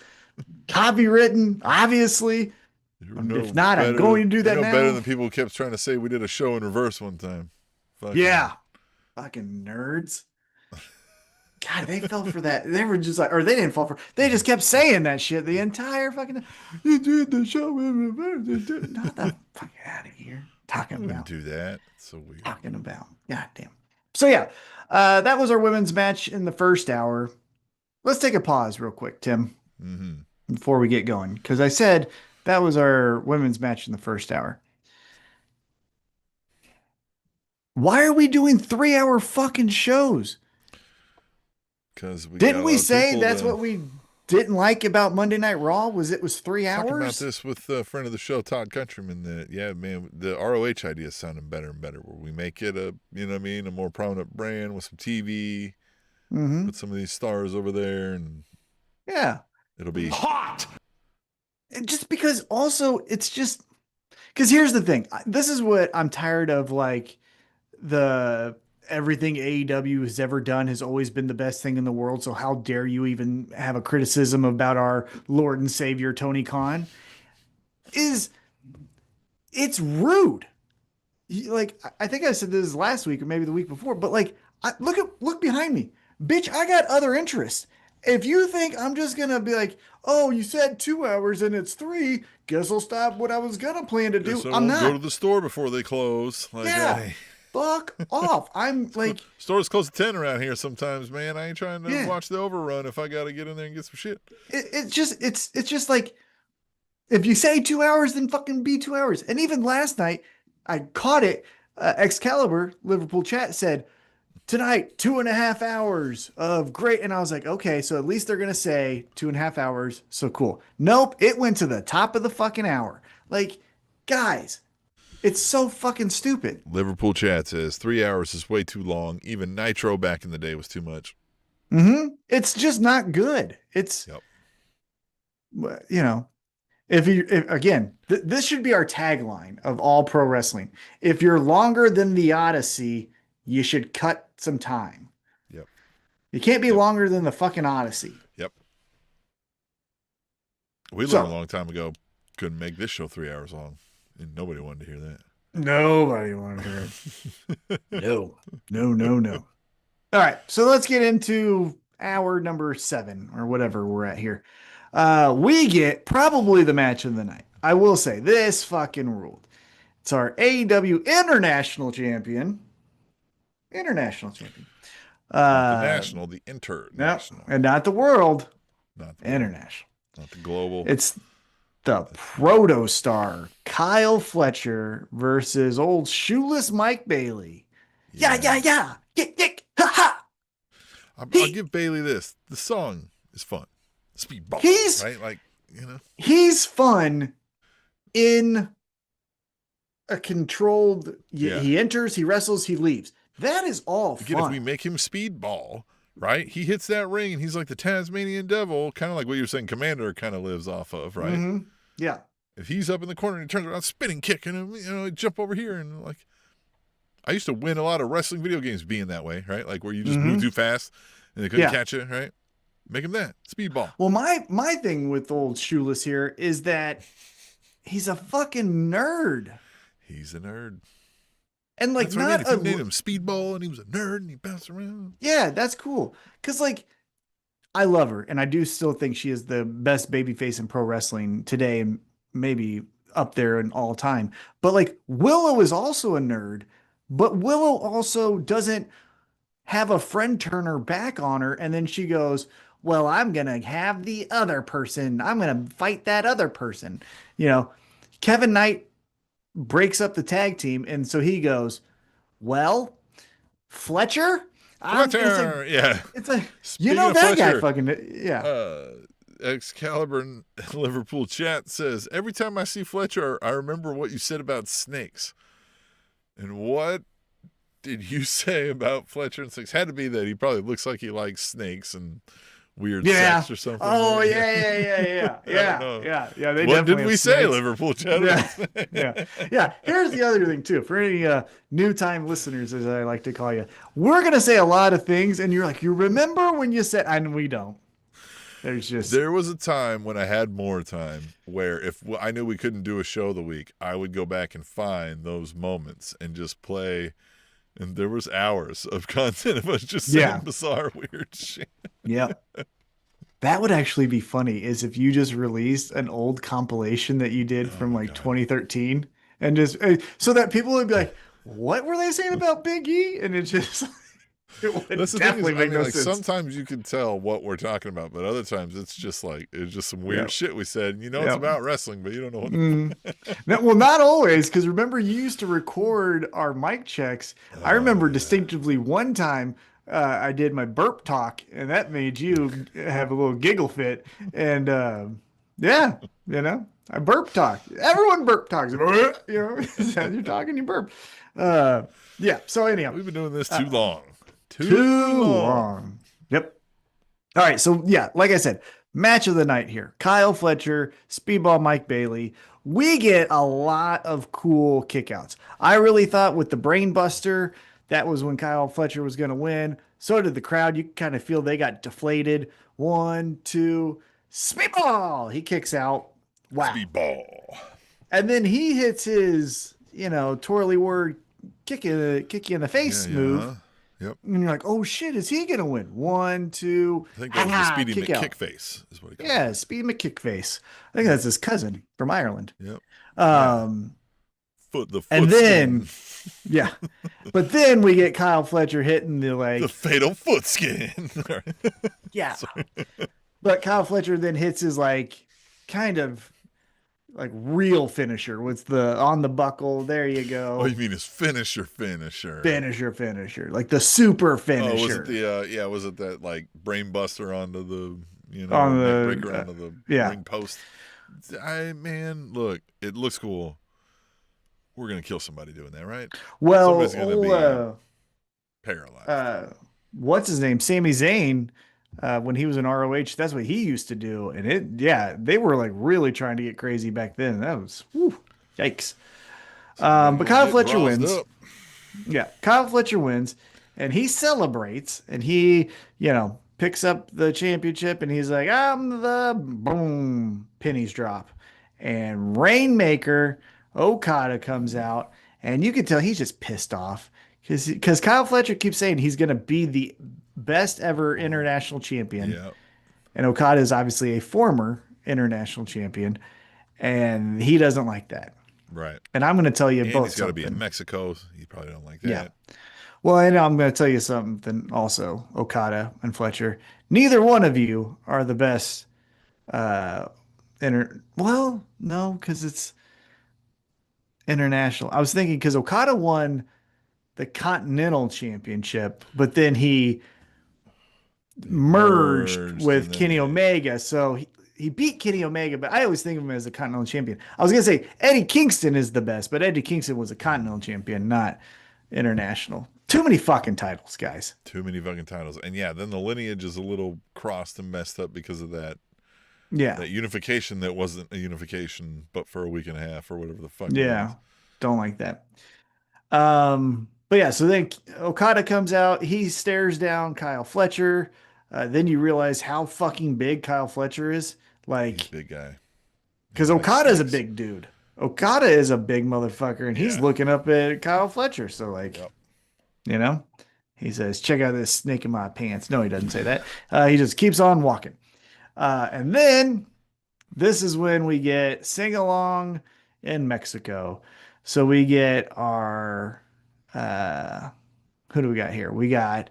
copywritten, obviously. If not, I'm going to do that now. Better than people who kept trying to say we did a show in reverse one time. Yeah. Fucking nerds. God, they fell for that. They were just like, or they didn't fall for. They just kept saying that shit the entire fucking. You did the show in reverse. Not the fuck out of here. Talking about. Do that. It's so weird. Talking about. God damn. So yeah, that was our women's match in the first hour. Let's take a pause real quick, Tim, before we get going, because I said that was our women's match in the first hour. Why are we doing 3-hour fucking shows? Because didn't we say that's what we didn't like about Monday Night Raw? Was it was 3 hours? Talking about this with a friend of the show, Todd Countryman. That the ROH idea is sounding better and better. Where we make it a a more prominent brand with some TV, put some of these stars over there, and it'll be hot. Just because, also, it's just because here's the thing. This is what I'm tired of. Like everything AEW has ever done has always been the best thing in the world. So how dare you even have a criticism about our Lord and Savior, Tony Khan? It's rude. Like, I think I said this last week or maybe the week before, but like, look behind me, bitch. I got other interests. If you think I'm just going to be like, oh, you said 2 hours and it's 3, guess I'll stop what I was going to plan to do. I'm not. Go to the store before they close. Like, yeah. Fuck off. I'm like, stores close at 10 around here sometimes, man. I ain't trying to watch the overrun if I got to get in there and get some shit. It's just like, if you say 2 hours, then fucking be 2 hours. And even last night, I caught it. Excalibur, Liverpool chat said, tonight, 2.5 hours of great. And I was like, okay, so at least they're going to say 2.5 hours. So cool. Nope. It went to the top of the fucking hour. Like, guys, it's so fucking stupid. Liverpool chat says 3 hours is way too long. Even Nitro back in the day was too much. It's just not good. It's, again, this should be our tagline of all pro wrestling. If you're longer than the Odyssey, you should cut some time. Yep. You can't be longer than the fucking Odyssey. Yep. We learned a long time ago, couldn't make this show 3 hours long. And nobody wanted to hear that. Nobody wanted to hear it. No. All right. So let's get into hour number 7 or whatever we're at here. We get probably the match of the night. I will say this fucking ruled. It's our AEW International Champion. Not the national, the international. No, and not the world. Not the international. Not the global. It's the proto-star Kyle Fletcher versus old shoeless Mike Bailey. Yeah. Yick, ha, ha. I'll give Bailey this. The song is fun. Speedball, right? Like, He's fun in a controlled... He enters, he wrestles, he leaves. That is all fun. Again, if we make him speedball, right? He hits that ring and he's like the Tasmanian devil, kind of like what you were saying Commander kind of lives off of, right? Yeah. If he's up in the corner and he turns around, spinning kick, and jump over here, and like, I used to win a lot of wrestling video games being that way, right? Like where you just move too fast and they couldn't catch you, right? Make him that speedball. Well, my thing with old shoeless here is that he's a fucking nerd. He's a nerd. And like, that's what I mean. If you named him Speedball and he was a nerd and he bounced around. Yeah, that's cool. Because like, I love her, and I do still think she is the best babyface in pro wrestling today, and maybe up there in all time. But like, Willow is also a nerd, But Willow also doesn't have a friend turn her back on her. And then she goes, well, I'm going to have the other person. I'm going to fight that other person. You know, Kevin Knight breaks up the tag team. And so he goes, well, Fletcher? Fletcher, yeah. It's a, Speaking that of guy Fletcher, fucking, yeah. Excalibur Liverpool chat says, every time I see Fletcher, I remember what you said about snakes. And what did you say about Fletcher and snakes? Had to be that he probably looks like he likes snakes and weird sex or something. Oh, yeah. They what did definitely we have say, snakes. Liverpool chat? Yeah. Here's the other thing too. For any new time listeners, as I like to call you, we're gonna say a lot of things, and you're like, you remember when you said, and we don't. There was a time when I had more time where if I knew we couldn't do a show the week, I would go back and find those moments and just play. And there was hours of content of us just saying bizarre, weird shit. Yeah. That would actually be funny, is if you just released an old compilation that you did from like 2013 and just so that people would be like, what were they saying about Big E? And it just That's the thing is, like, sometimes you can tell what we're talking about, but other times it's just some weird shit we said. And it's about wrestling, but you don't know what. No, well, not always, because remember you used to record our mic checks. I remember distinctively one time I did my burp talk, and that made you have a little giggle fit. And I burp talk. Everyone burp talks. You're talking, you burp. So anyhow, we've been doing this too long. Too long. Yep. All right. So like I said, match of the night here. Kyle Fletcher, Speedball Mike Bailey. We get a lot of cool kickouts. I really thought with the Brain Buster, that was when Kyle Fletcher was going to win. So did the crowd. You kind of feel they got deflated. 1, 2, Speedball. He kicks out. Wow. Speedball. And then he hits his, twirly word kick you in the face move. Yep. And you're like, oh shit, is he gonna win? 1, 2. I think that was the Speedy McKickface is what he called it. Yeah, Speedy McKickface. I think that's his cousin from Ireland. Yep. And then but then we get Kyle Fletcher hitting the fatal foot skin. Yeah. But Kyle Fletcher then hits his kind of real finisher with the on the buckle. There you go. Oh, you mean his finisher? Like the super finisher. Oh, was it the was it that brain buster onto the breaker onto the ring post? Look, it looks cool. We're gonna kill somebody doing that, right? Well, somebody's gonna be paralyzed. What's his name? Sami Zayn. When he was in ROH, that's what he used to do. And they were really trying to get crazy back then. That was, yikes. But Kyle Fletcher wins. Yeah, Kyle Fletcher wins, and he celebrates, and he, picks up the championship, and he's like, I'm the boom, pennies drop. And Rainmaker Okada comes out, and you can tell he's just pissed off because Kyle Fletcher keeps saying he's going to be the best ever international champion. Yeah. And Okada is obviously a former international champion, and he doesn't like that. Right. And I'm going to tell you and both. He's got to be in Mexico. You probably don't like that. Yeah. Well, and I'm going to tell you something also, Okada and Fletcher. Neither one of you are the best. Well, no, because it's international. I was thinking because Okada won the Continental Championship, but then he merged with Kenny Omega. So he beat Kenny Omega, but I always think of him as a Continental Champion. I was going to say Eddie Kingston is the best, but Eddie Kingston was a Continental Champion, not international. Too many fucking titles, guys. Too many fucking titles. And then the lineage is a little crossed and messed up because of that. Yeah. That unification that wasn't a unification, but for a week and a half or whatever the fuck. Yeah. Don't like that. But yeah, so then Okada comes out. He stares down Kyle Fletcher. Then you realize how fucking big Kyle Fletcher is. He's a big guy. Because Okada is a big dude. Okada is a big motherfucker, and he's looking up at Kyle Fletcher. So, he says, check out this snake in my pants. No, he doesn't say that. He just keeps on walking. And then this is when we get Sing Along in Mexico. So we get our Who do we got here? We got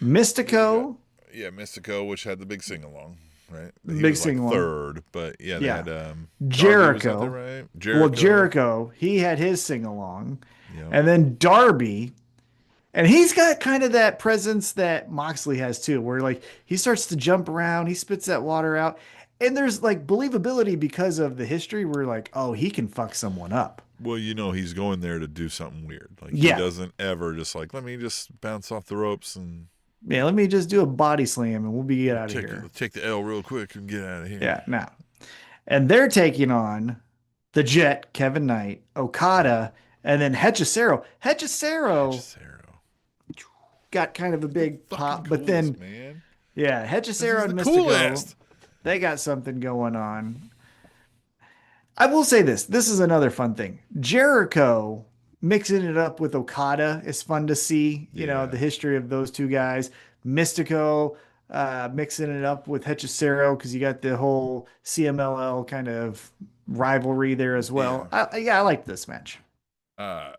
We got, Mystico, yeah, Mystico, which had the big sing along, right? He big was like sing along. third, but yeah, they Yeah. had Darby was out there, Jericho. right? Well, Jericho. Jericho, he had his sing along. Yep. And then Darby, and he's got kind of that presence that Moxley has too, where like he starts to jump around, he spits that water out. And there's like believability because of the history where like, oh, he can fuck someone up. Well, he's going there to do something weird. Like he Yeah. doesn't ever just like, let me just bounce off the ropes and Yeah, let me just do a body slam and we'll be get out of here. take the L real quick and get out of here. Yeah, now. And they're taking on the Jet, Kevin Knight, Okada, and then Hechicero. Hechicero Cesaro. got kind of a big pop, but Coolest, then man. yeah, This Hechicero is and the Mystico, coolest. they got something going on. I will say this. This is another fun thing. Jericho mixing it up with Okada is fun to see, Yeah. the history of those two guys. Mystico mixing it up with Hechicero because you got the whole CMLL kind of rivalry there as well. I like this match. Uh,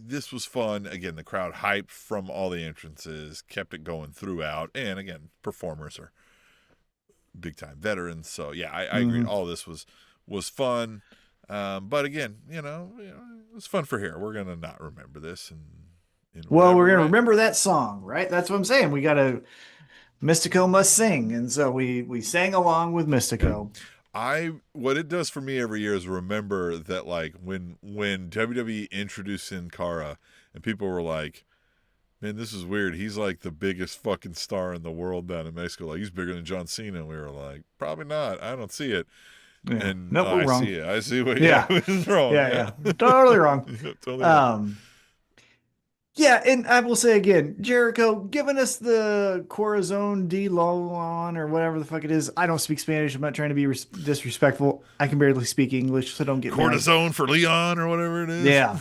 this was fun. Again, the crowd hyped from all the entrances, kept it going throughout. And again, performers are big time veterans. So yeah, I agree. All this was fun. But again, it was fun for here. We're gonna not remember this, Well, we're gonna right? remember that song, right? That's what I'm saying. We gotta Mystico must sing, and so we sang along with Mystico. What it does for me every year is remember that like when WWE introduced Sin Cara and people were like, man, this is weird. He's like the biggest fucking star in the world down in Mexico. Like he's bigger than John Cena. And we were like, probably not. I don't see it. Yeah. And Nope, we're I wrong. see it. I see what Yeah. is wrong. Yeah. Totally wrong. Totally wrong. Yeah, and I will say again, Jericho giving us the Corazon de Lolon or whatever the fuck it is. I don't speak Spanish. I'm not trying to be disrespectful. I can barely speak English, so don't get mad. Cortisone for Leon or whatever it is. Yeah.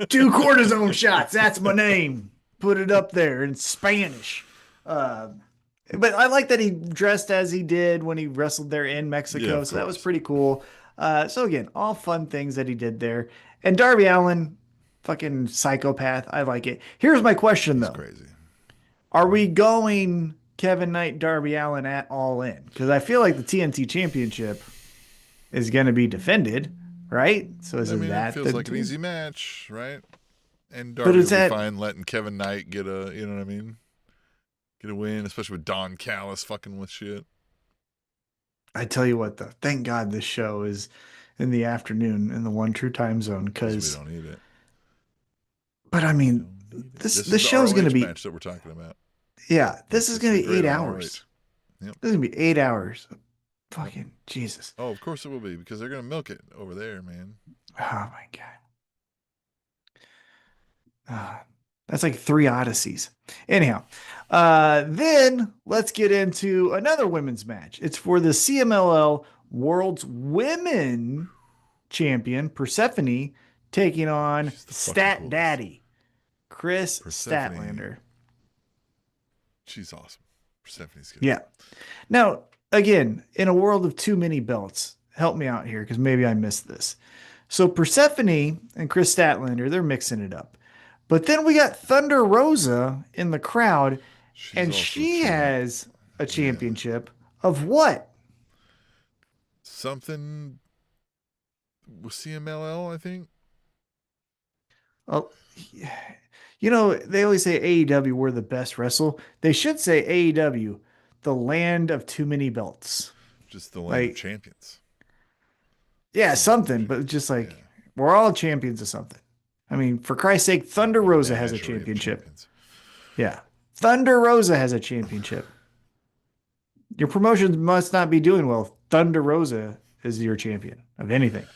2 cortisone shots. That's my name. Put it up there in Spanish. But I like that he dressed as he did when he wrestled there in Mexico. Yeah, so that was pretty cool. So again, all fun things that he did there. And Darby Allin, fucking psychopath. I like it. Here's my question though. Crazy. Are we going Kevin Knight, Darby Allin at All In? Because I feel like the TNT Championship is going to be defended, right? So It feels like an the- easy match, right? And But Darby will it's be at- fine letting Kevin Knight get a, you know what I mean? Get a win, especially with Don Callis fucking with shit. I tell you what, though, thank God this show is in the afternoon in the one true time zone. Because we don't need it. But I mean, This is this the show's going to ROH be, match that we're talking about. yeah, this is going to be great 8 on hours. Yep. This is going to be 8 hours. Fucking Jesus. Oh, of course it will be because they're gonna milk it over there, man. Oh my God. That's like 3 Odysseys. Anyhow, then let's get into another women's match. It's for the CMLL World's Women Champion, Persephone, taking on She's the fucking Stat coolest. Daddy, Chris Persephone. Statlander. She's awesome. Persephone's good. Yeah. Now, again, in a world of too many belts, help me out here because maybe I missed this. So Persephone and Chris Statlander, they're mixing it up. But then we got Thunder Rosa in the crowd, She's and also she a champ. has a championship of what? Something with CMLL, I think. Oh, they always say AEW, we're the best wrestle. They should say AEW, the land of too many belts. Just the land Like- of champions. Yeah, something, but just like we're all champions of something. I mean, for Christ's sake, Thunder Rosa has a Menagerie of championship. champions. Yeah. Thunder Rosa has a championship. Your promotions must not be doing well. Thunder Rosa is your champion of anything.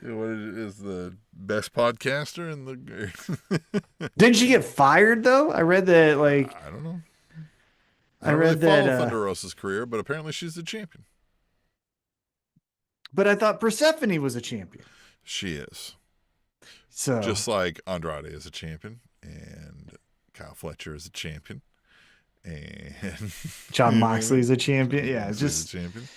What is the best podcaster in the? Didn't she get fired though? I read that like I don't know. I don't read really follow that Thunder Rosa's career, but apparently she's the champion. but I thought Persephone was a champion. She is. So Just like Andrade is a champion, and Kyle Fletcher is a champion, and John Moxley is a champion. Yeah, it's Moxley's just a champion.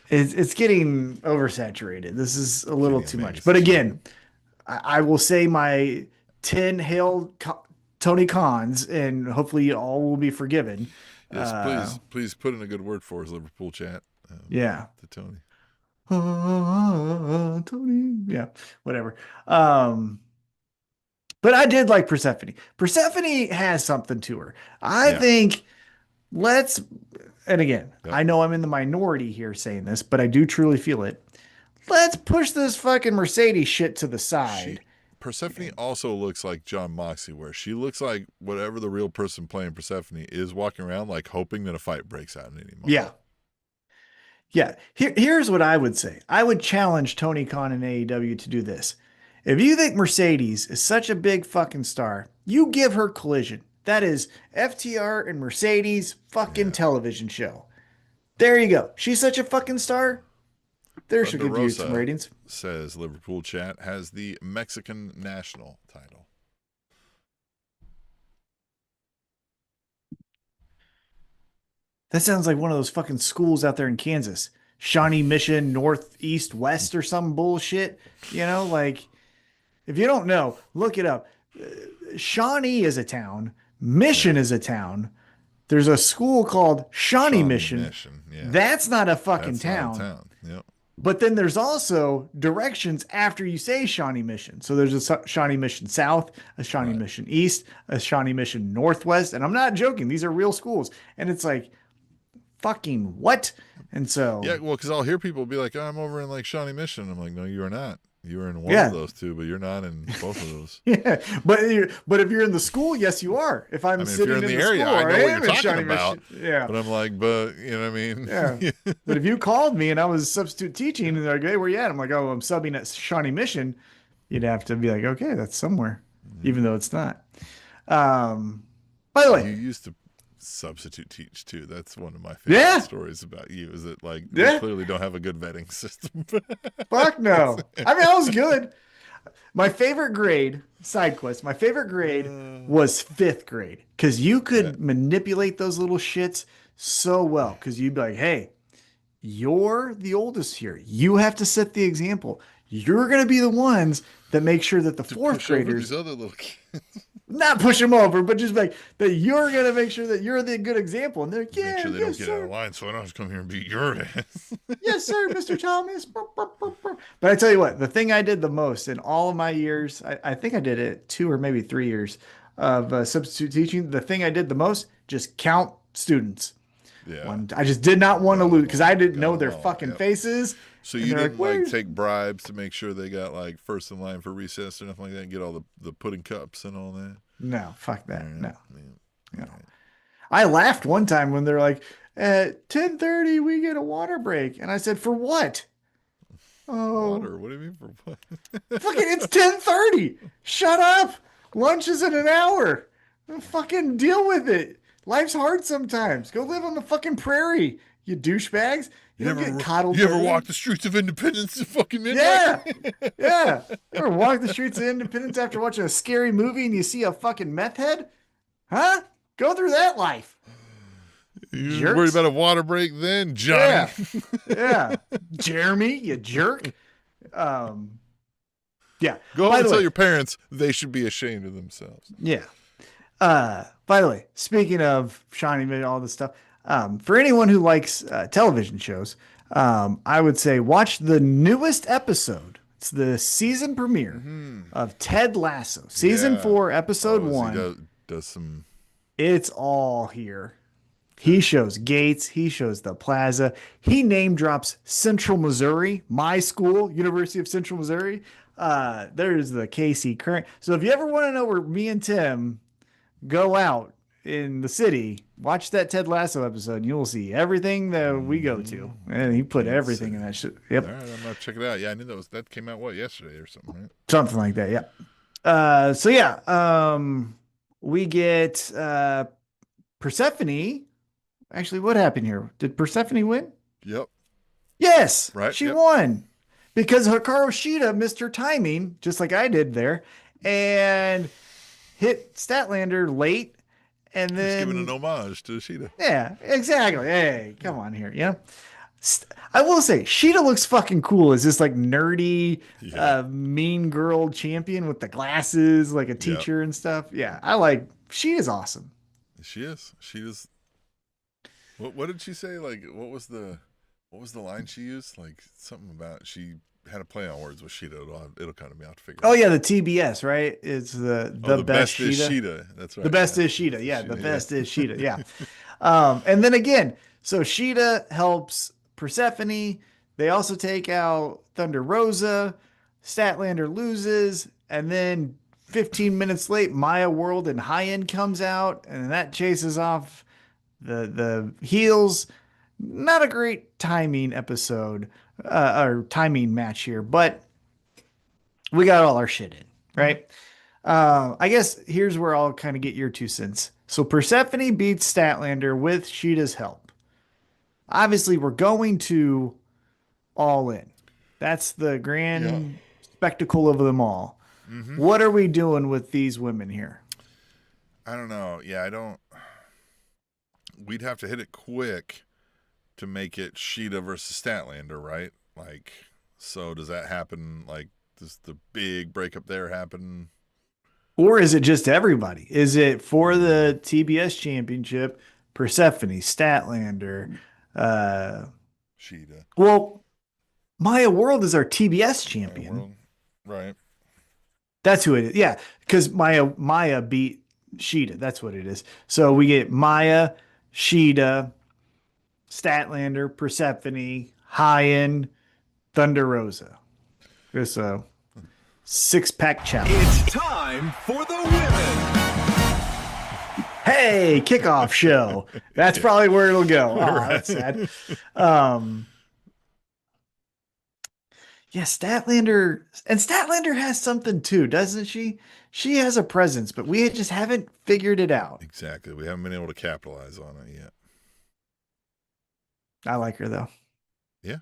it's getting oversaturated. This is a little Kenny too Omega's much. But a again, I will say my 10 Tony Khans, and hopefully all will be forgiven. Yes, please put in a good word for us, Liverpool chat. Yeah. To Tony. Tony. Yeah, whatever. But I did like Persephone. Persephone has something to her. I think let's, and again, I know I'm in the minority here saying this, but I do truly feel it. Let's push this fucking Mercedes shit to the side. Persephone also looks like John Moxley, where she looks like whatever the real person playing Persephone is, walking around like hoping that a fight breaks out in any moment. Yeah. Yeah. Here's what I would say. I would challenge Tony Khan and AEW to do this. If you think Mercedes is such a big fucking star, you give her Collision. That is FTR and Mercedes fucking television show. There you go. She's such a fucking star. There should give you some ratings. Says Liverpool chat has the Mexican national title. That sounds like one of those fucking schools out there in Kansas. Shawnee Mission, Northeast, West, or some bullshit. You know, like, if you don't know, look it up. Shawnee is a town. Mission is a town. There's a school called Shawnee Mission. Yeah. That's not a fucking town. Yep. But then there's also directions after you say Shawnee Mission. So there's a Shawnee Mission South, a Shawnee Mission East, a Shawnee Mission Northwest. And I'm not joking. These are real schools. And it's like, fucking what? And so... Yeah, well, because I'll hear people be like, oh, I'm over in like Shawnee Mission. I'm like, no, you are not. You are in one of those two, but you're not in both of those. Yeah, but if you're in the school, yes, you are. If I'm sitting in the area, school, I know what you're talking about. Yeah, but I'm like, you know what I mean? Yeah. But if you called me and I was substitute teaching and they're like, hey, where you at? I'm like, oh, I'm subbing at Shawnee Mission. You'd have to be like, okay, that's somewhere, even though it's not. By the way, you used to substitute teach too. That's one of my favorite stories about you, is that like you clearly don't have a good vetting system. Fuck no. I mean, I was good. My favorite grade, side quest, my favorite grade was 5th grade, because you could manipulate those little shits so well, because you'd be like, hey, you're the oldest here, you have to set the example, you're going to be the ones that make sure that the 4th graders, these other little kids, not push them over, but just like that you're going to make sure that you're the good example. And they're like, make sure they don't get out of line, so I don't have to come here and beat your ass. Yes, sir, Mr. Thomas. But I tell you what, the thing I did the most in all of my years, I think I did it 2 or maybe 3 years of substitute teaching. The thing I did the most, just count students. Yeah. I just did not want to lose, because I didn't know their fucking faces. So you didn't like take bribes to make sure they got like first in line for recess or nothing like that, and get all the pudding cups and all that? No, fuck that. No. No. I laughed one time when they're like, at 10:30 we get a water break. And I said, for what? Oh, water? What do you mean for what? Fucking, it's 10:30. Shut up. Lunch is in an hour. Fucking deal with it. Life's hard sometimes. Go live on the fucking prairie, you douchebags. You don't get coddled. You ever walk the streets of Independence at fucking midnight? Yeah. You ever walk the streets of Independence after watching a scary movie and you see a fucking meth head? Huh? Go through that life. You worried about a water break then, Johnny? Yeah. Jeremy, you jerk. Yeah. Go home and tell your parents they should be ashamed of themselves. Yeah. By the way, speaking of Shawnee, all this stuff, for anyone who likes television shows, I would say watch the newest episode. It's the season premiere of Ted Lasso, season 4, episode 1. He does some. It's all here. He shows Gates. He shows the Plaza. He name drops Central Missouri, my school, University of Central Missouri. There's the KC Current. So if you ever want to know where me and Tim go out in the city, watch that Ted Lasso episode and you'll see everything that we go to. And he put everything in that shit. Yep. All right, I'm gonna check it out. Yeah, I knew that came out yesterday or something, right? Something like that, yeah. So yeah, we get Persephone. Actually, what happened here? Did Persephone win? Yep. Yes. Right. She won. Because Hikaru Shida missed her timing, just like I did there, and hit Statlander late. And then just giving an homage to Shida. Yeah, exactly. Hey, come on here, you know. I will say, Sheeta looks fucking cool as this like nerdy, Yeah. mean girl champion with the glasses, like a Yeah. teacher and stuff. Yeah, I like. She is awesome. She is. She is. What did she say? Like, what was the line she used? Like something about she had a play on words with Sheeta. It'll kind of be out to figure. Oh out. yeah, the TBS, right? It's the best is Sheeta. Sheeta. That's right. The best is Sheeta. Yeah, the best is Sheeta. Yeah. And then again, so Sheeta helps Persephone. They also take out Thunder Rosa. Statlander loses, and then 15 minutes late, Maya World and High End comes out, and that chases off the heels. Not a great timing episode or timing match here, but we got all our shit in, right? I guess here's where I'll kind of get your 2 cents. So Persephone beats Statlander with Sheeta's help. Obviously, we're going to All In. That's the grand spectacle of them all. Mm-hmm. What are we doing with these women here? I don't know. Yeah, I don't. We'd have to hit it quick to make it Sheeta versus Statlander, right? Like, so does that happen? Like, does the big breakup there happen? Or is it just everybody? Is it for the TBS championship, Persephone, Statlander, Sheeta? Well, Maya World is our TBS champion. Right. That's who it is. Yeah, because Maya beat Sheeta. That's what it is. So we get Maya, Sheeta, Statlander, Persephone, High-End, Thunder Rosa. There's a 6-pack challenge. It's time for the women. Hey, kickoff show. That's probably where it'll go. Oh, that's sad. Yeah, Statlander has something too, doesn't she? She has a presence, but we just haven't figured it out. Exactly. We haven't been able to capitalize on it yet. I like her though. Yeah.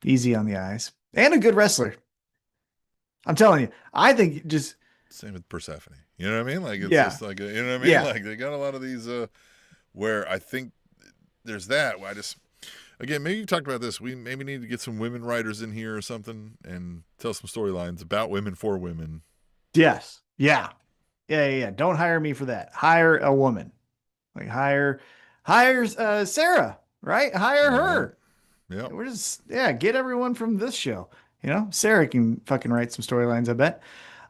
Easy on the eyes. And a good wrestler. I'm telling you, I think just same with Persephone. You know what I mean? Like it's just like you know what I mean? Yeah. Like they got a lot of these where I think there's that. Again, maybe you talked about this. We maybe need to get some women writers in here or something and tell some storylines about women for women. Yes. Yeah. Yeah. Don't hire me for that. Hire a woman. Like hire Sarah, right? Hire her. Yeah. We're just get everyone from this show. You know, Sarah can fucking write some storylines, I bet.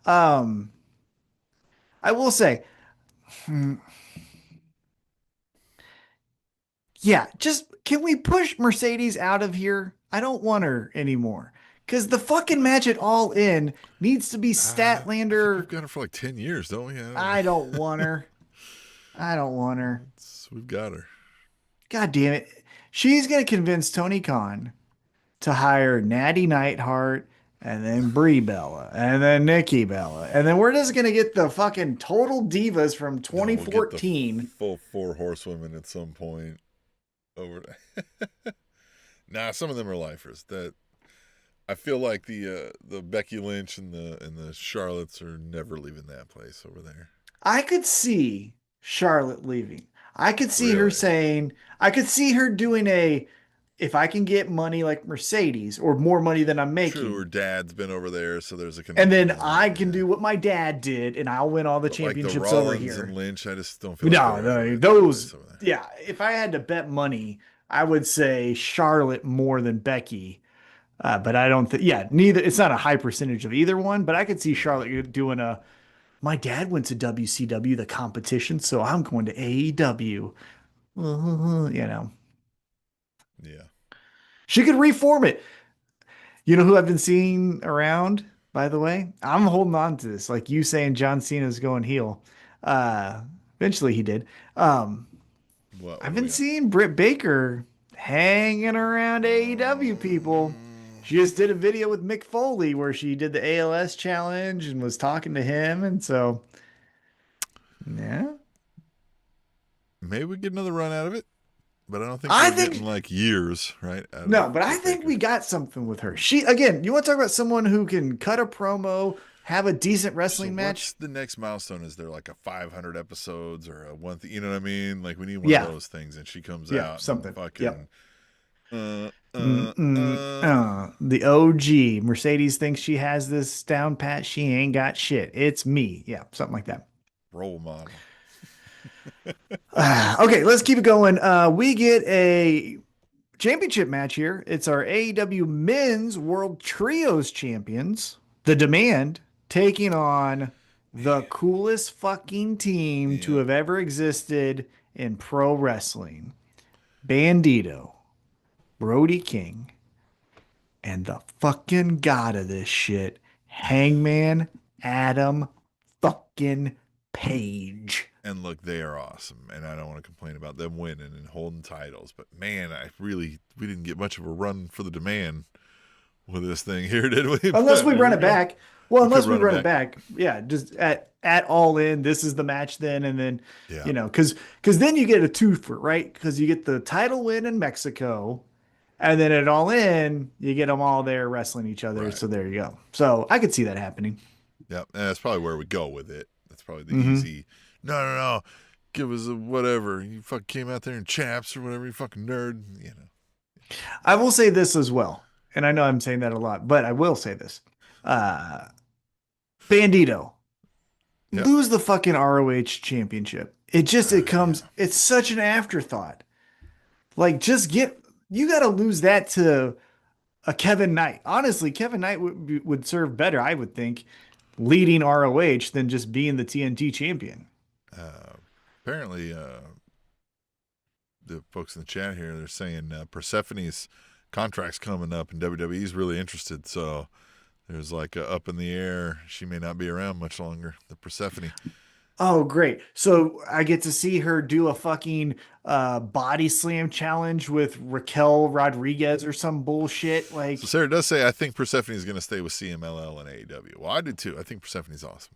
I will say, just can we push Mercedes out of here? I don't want her anymore. Because the fucking match at All In needs to be Statlander. We've got her for like 10 years, don't we? I don't want her. We've got her. God damn it. She's going to convince Tony Khan to hire Natty Neidhart and then Brie Bella and then Nikki Bella. And then we're just going to get the fucking total divas from 2014. We'll get the full 4 horsewomen at some point. Over nah, some of them are lifers. That I feel like the Becky Lynch and the Charlottes are never leaving that place over there. I could see Charlotte leaving. I could see her saying, I could see her doing if I can get money like Mercedes or more money than I'm making. True, her dad's been over there, so there's a connection. And then I can do what my dad did, and I'll win all the championships like the over Rollins here. And Lynch, I just don't feel. No, those. Yeah, if I had to bet money, I would say Charlotte more than Becky. But I don't think. Yeah, neither. It's not a high percentage of either one, but I could see Charlotte doing a. My dad went to WCW, the competition, so I'm going to AEW. You know. Yeah. She could reform it. You know who I've been seeing around, by the way? I'm holding on to this. Like you saying John Cena's going heel. Eventually he did. I've been seeing Britt Baker hanging around AEW people. She just did a video with Mick Foley where she did the ALS challenge and was talking to him. And so, yeah. Maybe we get another run out of it. But I don't think we're getting like years, right? No, but I think we got something with her. You want to talk about someone who can cut a promo, have a decent wrestling match? What's the next milestone? Is there like a 500 episodes or a one thing? You know what I mean? Like we need one of those things, and she comes out something. and fucking The OG. Mercedes thinks she has this down pat. She ain't got shit. It's me. Yeah, something like that. Role model. Okay, let's keep it going. We get a championship match here. It's our AEW Men's World Trios Champions, The Demand, taking on the coolest fucking team to have ever existed in pro wrestling. Bandito, Brody King, and the fucking god of this shit, Hangman Adam fucking Page. And look, they are awesome, and I don't want to complain about them winning and holding titles, but man, we didn't get much of a run for the Demand with this thing here, did we? Unless we run it back. Well, unless we run it back. Yeah, just at All In, this is the match then, and then, you know, because then you get a twofer, right? Because you get the title win in Mexico, and then at All In, you get them all there wrestling each other, so there you go. So I could see that happening. Yeah, and that's probably where we go with it. That's probably the easy, no, give us a whatever. You fucking came out there in chaps or whatever, you fucking nerd, you know. I will say this as well, and I know I'm saying that a lot, but I will say this. Bandito, lose the fucking ROH championship. It's such an afterthought. Like, you got to lose that to a Kevin Knight. Honestly, Kevin Knight would serve better, I would think, leading ROH than just being the TNT champion. Apparently, the folks in the chat here, they're saying Persephone's contract's coming up and WWE's really interested. So there's like a up in the air. She may not be around much longer, the Persephone. Oh, great. So I get to see her do a fucking body slam challenge with Raquel Rodriguez or some bullshit. Like, so Sarah does say, I think Persephone is going to stay with CMLL and AEW. Well, I do too. I think Persephone's awesome.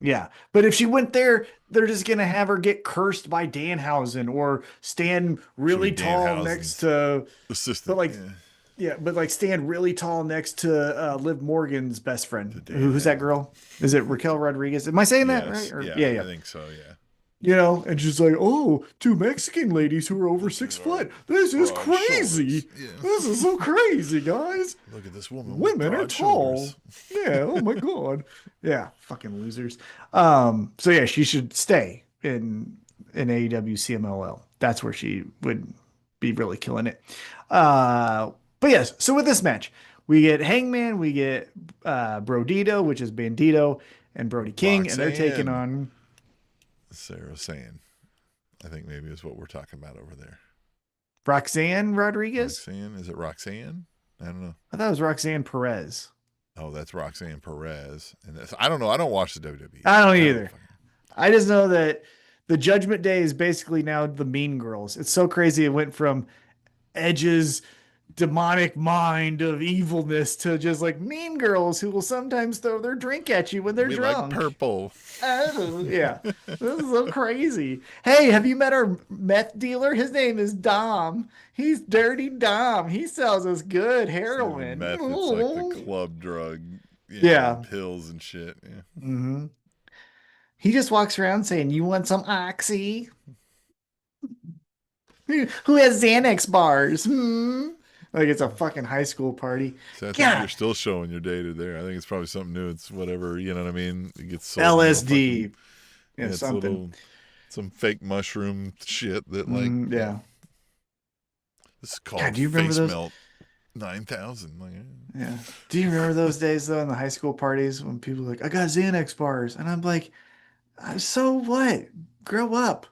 Yeah, but if she went there, they're just going to have her get cursed by Danhausen or stand really tall next to assistant. But like stand really tall next to Liv Morgan's best friend. Who's that girl? Is it Raquel Rodriguez? Am I saying that right? Or, yeah, I think so, yeah. You know, and she's like, oh, two Mexican ladies who are over 6 foot. This is crazy. Yeah. This is so crazy, guys. Look at this woman. Women are tall. Shoulders. Yeah, oh my God. Yeah, fucking losers. So yeah, she should stay in AEW CMLL. That's where she would be really killing it. But yes, so with this match, we get Hangman, we get Brodido, which is Bandito, and Brody King, and they're taking on... Sarah's saying, I think maybe is what we're talking about over there. Roxanne Rodriguez? Roxanne? Is it Roxanne? I don't know. I thought it was Roxanne Perez. Oh, that's Roxanne Perez. And I don't know. I don't watch the WWE. I don't either. I just know that the Judgment Day is basically now the Mean Girls. It's so crazy. It went from Edge's demonic mind of evilness to just like Mean Girls who will sometimes throw their drink at you when they're drunk. Like purple. Oh, yeah. This is so crazy. Hey, have you met our meth dealer? His name is Dom. He's Dirty Dom. He sells us good heroin. Meth, it's like the club drug. Pills and shit. Yeah. Mm-hmm. He just walks around saying, you want some Oxy? Who has Xanax bars? Like it's a fucking high school party. So I think you're still showing your data there. I think it's probably something new. It's whatever, you know what I mean? It gets sold LSD. Something. Some fake mushroom shit that like This is called Face Melt 9000. Like, yeah. Do you remember those days though in the high school parties when people were like, I got Xanax bars, and I'm like, so what? Grow up.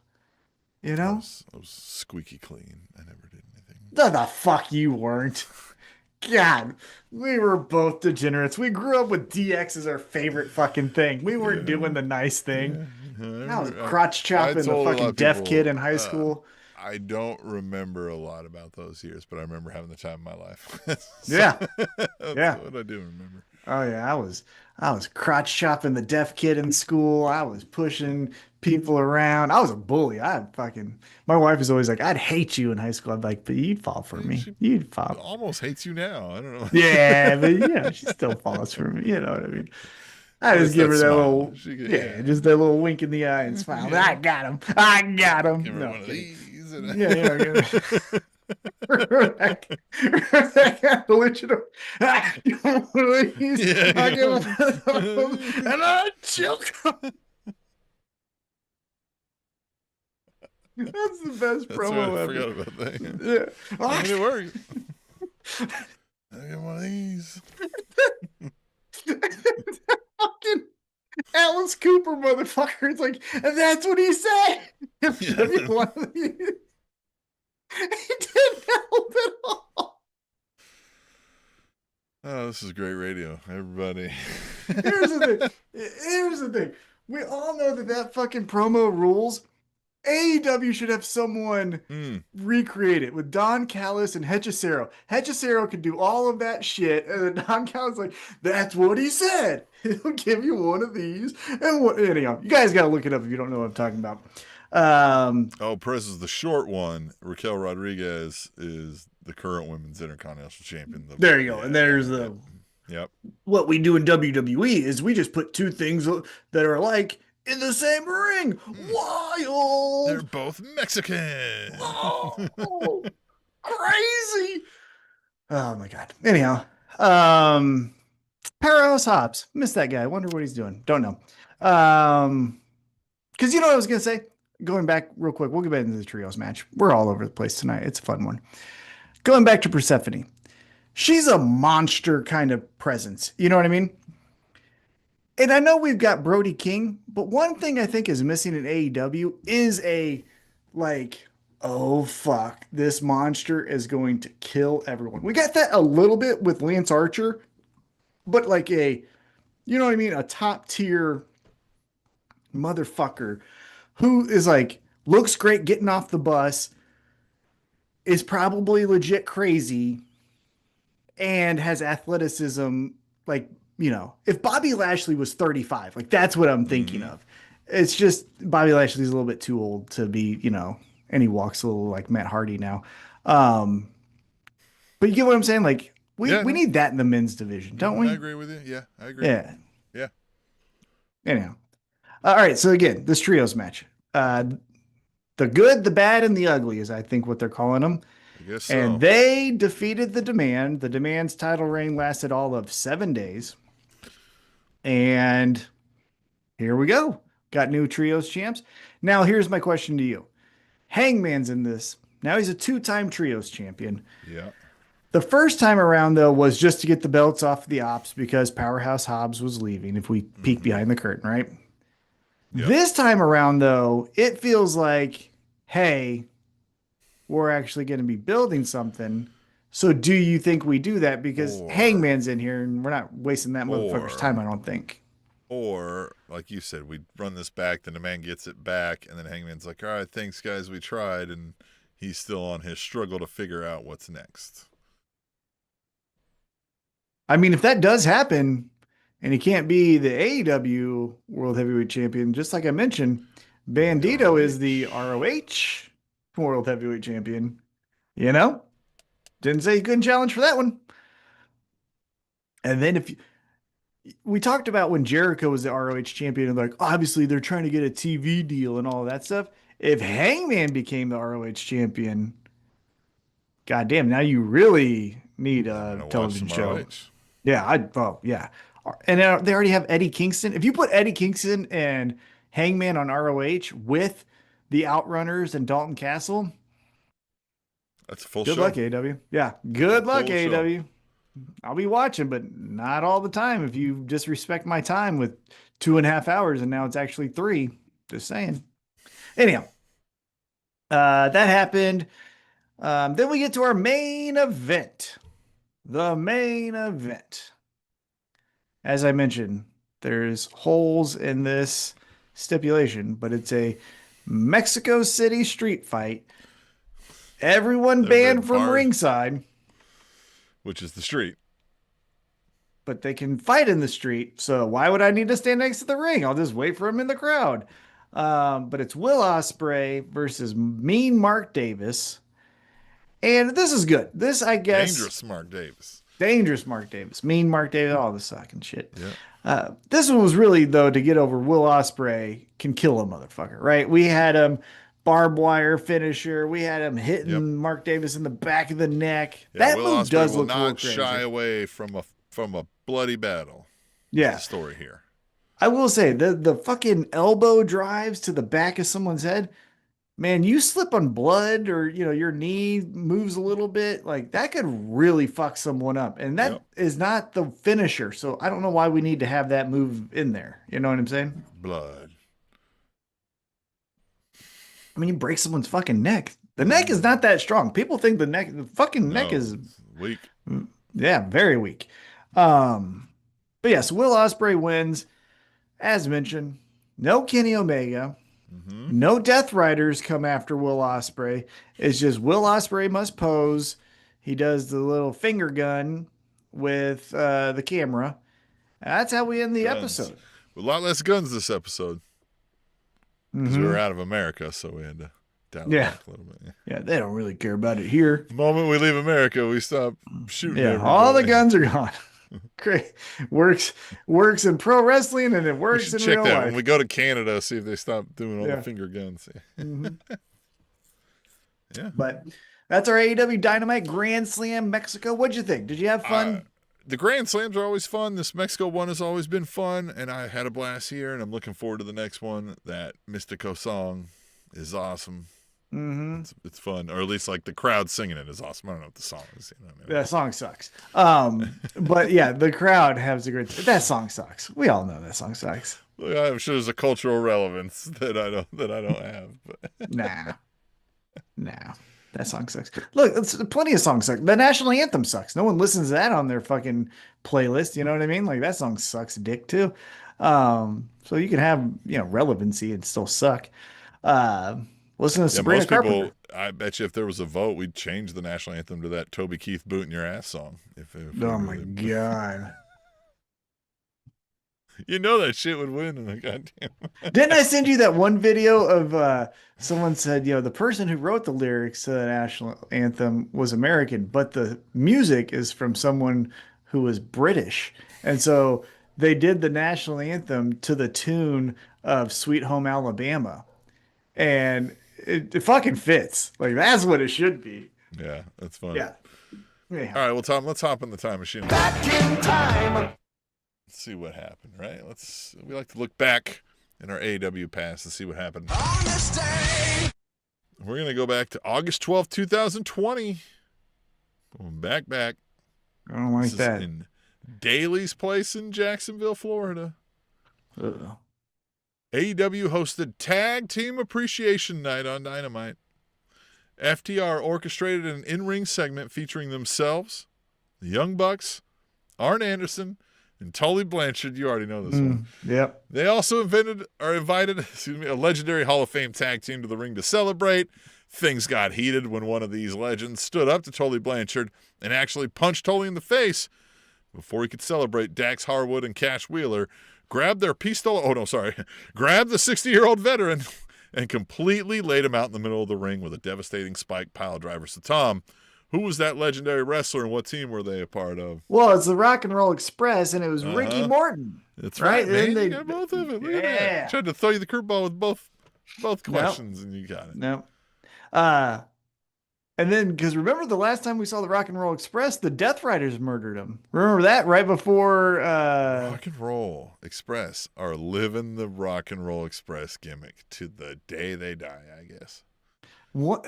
You know? I was squeaky clean. I never did anything. No, the fuck you weren't. God, we were both degenerates. We grew up with DX as our favorite fucking thing. We weren't doing the nice thing. I was crotch chopping the fucking deaf kid in high school. I don't remember a lot about those years, but I remember having the time of my life. That's what I do remember. Oh yeah, I was crotch chopping the deaf kid in school. I was pushing people around. I was a bully. My wife is always like, I'd hate you in high school. I'd like, but you'd fall for me. You'd fall. Almost hates you now. I don't know. Yeah, but she still falls for me. You know what I mean? I just give her that little, just that little wink in the eye and smile. I got him. I got him. Give her one of these. that kind of legit. Please, Yeah. I give him and I choke him. That's the best That's promo right. I ever. forgot about that. Yeah. I mean, it worked. I get one of these. Fucking Alice Cooper, motherfucker. It's like, and that's what he said. Give me one of these. He didn't help at all. Oh, this is great radio, everybody. Here's the thing. We all know that fucking promo rules. AEW should have someone recreate it with Don Callis and Hechicero. Hechicero could do all of that shit, and then Don Callis like, that's what he said. He'll give you one of these. And anyhow, you guys got to look it up if you don't know what I'm talking about. Perez is the short one. Raquel Rodriguez is the current women's intercontinental champion. There you go. And there's the... Yep. What we do in WWE is we just put two things that are alike in the same ring. Wild. They're both Mexican. Oh, crazy. Oh my God. Anyhow, Powerhouse Hobbs. Missed that guy. Wonder what he's doing. Don't know. Because you know what I was gonna say. Going back real quick, we'll get back into the trios match. We're all over the place tonight. It's a fun one. Going back to Persephone. She's a monster kind of presence. You know what I mean? And I know we've got Brody King, but one thing I think is missing in AEW is a, like, oh, fuck, this monster is going to kill everyone. We got that a little bit with Lance Archer, but like a, you know what I mean? A top tier motherfucker who is like, looks great getting off the bus, is probably legit crazy, and has athleticism, like, you know, if Bobby Lashley was 35, like that's what I'm thinking of. It's just Bobby Lashley's a little bit too old to be, you know, and he walks a little like Matt Hardy now. But you get what I'm saying? Like we need that in the men's division, don't we? I agree with you. Yeah, I agree. Yeah. Yeah. Anyhow. All right. So again, this trios match, the good, the bad, and the ugly is I think what they're calling them. I guess so. And they defeated the Demand. The Demand's title reign lasted all of 7 days. And here we go. Got new trios champs. Now, here's my question to you. Hangman's in this. Now he's a 2-time trios champion. Yeah. The first time around, though, was just to get the belts off the Ops because Powerhouse Hobbs was leaving, if we peek behind the curtain, right? Yep. This time around, though, it feels like, hey, we're actually going to be building something. So do you think we do that? Because Hangman's in here and we're not wasting that motherfucker's time, I don't think. Or, like you said, we run this back, then the man gets it back, and then Hangman's like, all right, thanks, guys, we tried, and he's still on his struggle to figure out what's next. I mean, if that does happen, and he can't be the AEW World Heavyweight Champion, just like I mentioned, Brodido is the ROH World Heavyweight Champion. You know? Didn't say he couldn't challenge for that one. And then we talked about when Jericho was the ROH champion, and like, obviously they're trying to get a TV deal and all that stuff. If Hangman became the ROH champion, goddamn, now you really need a television show. ROH. Yeah, yeah. And they already have Eddie Kingston. If you put Eddie Kingston and Hangman on ROH with the Outrunners and Dalton Castle, that's a full show. Good luck, AEW. Yeah, good luck, AEW. I'll be watching, but not all the time. If you disrespect my time with 2.5 hours and now it's actually 3, just saying. Anyhow, that happened. Then we get to our main event. The main event. As I mentioned, there's holes in this stipulation, but it's a Mexico City street fight. Everyone banned from ringside. Which is the street. But they can fight in the street, so why would I need to stand next to the ring? I'll just wait for him in the crowd. But it's Will Ospreay versus Mean Mark Davis. And this is good. This, I guess... Dangerous Mark Davis. Dangerous Mark Davis. Mean Mark Davis. All the sucking shit. Yeah. This one was really, though, to get over Will Ospreay can kill a motherfucker, right? We had him barbed wire finisher. We had him hitting Yep. Mark Davis in the back of the neck. Yeah, That Will move Ospreay does will look a little not crazy. shy away from a bloody battle. Yeah. That's the story here. I will say the fucking elbow drives to the back of someone's head. Man, you slip on blood or your knee moves a little bit, like that could really fuck someone up. And that is not the finisher. So I don't know why we need to have that move in there. You know what I'm saying? Blood. I mean, you break someone's fucking neck. The neck is not that strong. People think the fucking neck is weak. Yeah, very weak. But yes, Will Ospreay wins. As mentioned, no Kenny Omega. No Death Riders come after Will Ospreay. It's just Will Ospreay must pose. He does the little finger gun with the camera. That's how we end the episode. A lot less guns this episode. Because we were out of America, so we had to dial it back a little bit. Yeah, they don't really care about it here. The moment we leave America, we stop shooting. Yeah, everybody. all the guns are gone. Great. Works in pro wrestling and it works in check real that life. when we go to Canada, see if they stop doing all the finger guns. Yeah. But that's our AEW Dynamite Grand Slam Mexico. What'd you think? Did you have fun? The Grand Slams are always fun. This Mexico one has always been fun, and I had a blast here, and I'm looking forward to the next one. That Mystico song is awesome. It's fun, or at least like the crowd singing it is awesome. I don't know what the song is. You know what I mean? That song sucks. But yeah, the crowd has a great. That song sucks. We all know that song sucks. Well, I'm sure there's a cultural relevance that I don't have. But. Nah, that song sucks. Look, plenty of songs suck. The national anthem sucks. No one listens to that on their fucking playlist. You know what I mean? Like that song sucks dick too. So you can have relevancy and still suck. Listen to Sabrina most Carpenter. people, I bet you if there was a vote, we'd change the national anthem to that Toby Keith boot in your ass song. Oh my God. You know that shit would win in the goddamn. Didn't I send you that one video of someone said, the person who wrote the lyrics to the national anthem was American, but the music is from someone who was British. And so they did the national anthem to the tune of Sweet Home Alabama. And it fucking fits. Like that's what it should be. Yeah, that's funny. Yeah. All right, well, Tom, let's hop in the time machine. Back in time. Let's see what happened, right? We like to look back in our AEW past and see what happened. We're going to go back to August 12th, 2020. Going back. I don't like This that. is in Daly's place in Jacksonville, Florida. Ugh. AEW hosted Tag Team Appreciation Night on Dynamite. FTR orchestrated an in-ring segment featuring themselves, the Young Bucks, Arn Anderson, and Tully Blanchard. You already know this one. Yep. They also invited a legendary Hall of Fame tag team to the ring to celebrate. Things got heated when one of these legends stood up to Tully Blanchard and actually punched Tully in the face. Before he could celebrate, Dax Harwood and Cash Wheeler grabbed the 60-year-old veteran and completely laid him out in the middle of the ring with a devastating spike pile driver. So, Tom, who was that legendary wrestler and what team were they a part of? Well, it's the Rock and Roll Express, and it was Ricky Morton. That's right, man. They You got both of it. Look at that. Tried to throw you the curveball with both questions, and you got it. No. And then, because remember the last time we saw the Rock and Roll Express, the Death Riders murdered him. Remember that right before. Rock and Roll Express are living the Rock and Roll Express gimmick to the day they die, I guess. What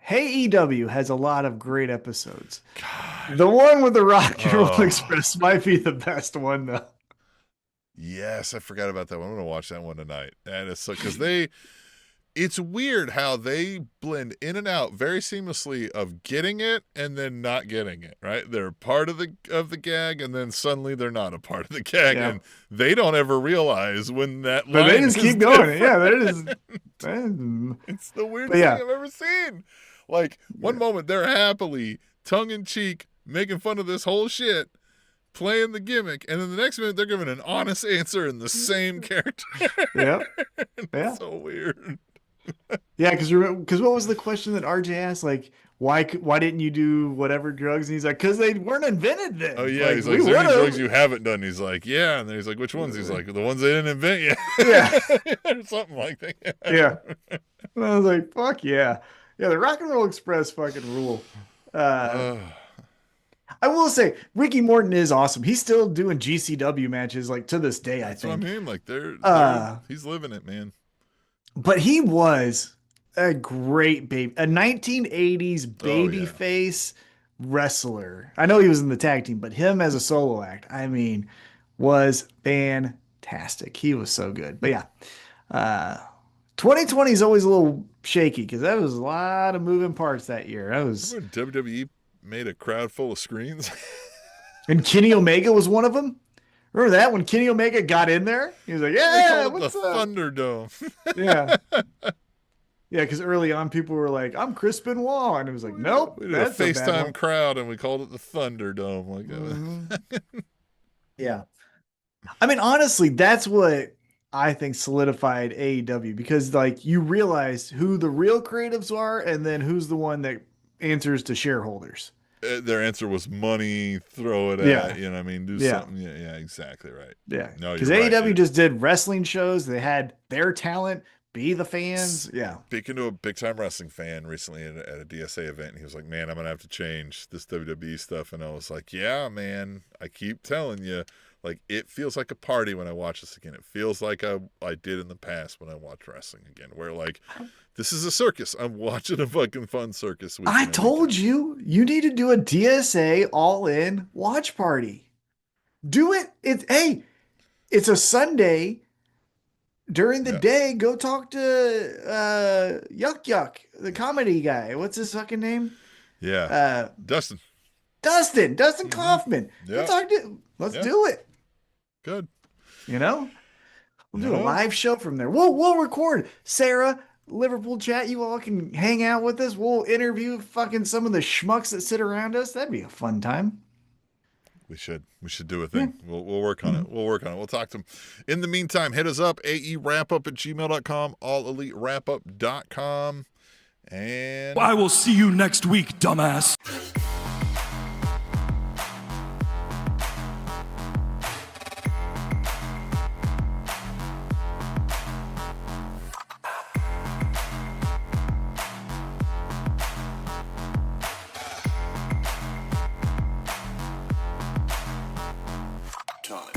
Hey EW has a lot of great episodes. God. The one with the Rock and Roll Express might be the best one, though. Yes, I forgot about that one. I'm going to watch that one tonight. And it's so because it's weird how they blend in and out very seamlessly of getting it and then not getting it, right? They're part of the gag and then suddenly they're not a part of the gag and they don't ever realize when that line. But they just keep going. Yeah, that is. It's the weirdest thing I've ever seen. Like one moment they're happily tongue in cheek making fun of this whole shit, playing the gimmick, and then the next minute they're giving an honest answer in the same character. Yeah. It's so weird. Yeah, because what was the question that RJ asked? Like, why didn't you do whatever drugs? And he's like, because they weren't invented then. Oh yeah, like, he's like, is there any drugs you haven't done? He's like, yeah, and then he's like, which ones? He's like, the ones they didn't invent yet. Yeah. Or something like that. Yeah. And I was like, fuck yeah. Yeah, the Rock and Roll Express fucking rule. I will say, Ricky Morton is awesome. He's still doing GCW matches like to this day, That's I think. what I mean. Like he's living it, man. But he was a great baby, a 1980s baby face wrestler. I know he was in the tag team, but him as a solo act, I mean, was fantastic. He was so good. But yeah, 2020 is always a little shaky because that was a lot of moving parts that year. That was Remember WWE made a crowd full of screens. and Kenny Omega was one of them. Remember that when Kenny Omega got in there? He was like, "Yeah, what's the up?" Thunderdome. Yeah. Yeah, because early on people were like, "I'm Chris Benoit," and it was like, "Nope, We did that's a a bad FaceTime one." crowd and we called it the Thunderdome. Like, Mhm. Yeah. I mean, honestly, that's what I think solidified AEW because like you realize who the real creatives are and then who's the one that answers to shareholders. their answer was money. Throw it Yeah. at you know. What I mean, do Yeah. something. Yeah, exactly right. Yeah. No, Because you're right, AEW dude. just did wrestling shows. They had their talent be the fans. Yeah. Speaking to a big time wrestling fan recently at a DSA event, and he was like, "Man, I'm gonna have to change this WWE stuff." And I was like, "Yeah, man, I keep telling you, like it feels like a party when I watch this again. It feels like I did in the past when I watched wrestling again, where like this is a circus. I'm watching a fucking fun circus." I told you need to do a DSA all in watch party. Do it. It's a Sunday. During the day, go talk to Yuck Yuck, the comedy guy. What's his fucking name? Yeah, Dustin. Dustin Kaufman. Yeah. Let's do it. Good. You know? We'll do a Yeah. live show from there. We'll record. Sarah, Liverpool chat, you all can hang out with us. We'll interview fucking some of the schmucks that sit around us. That'd be a fun time. We should do a thing. We'll work on it. We'll talk to them. In the meantime, hit us up, aewrapup@gmail.com, allelitewrapup.com. And I will see you next week, dumbass. Time.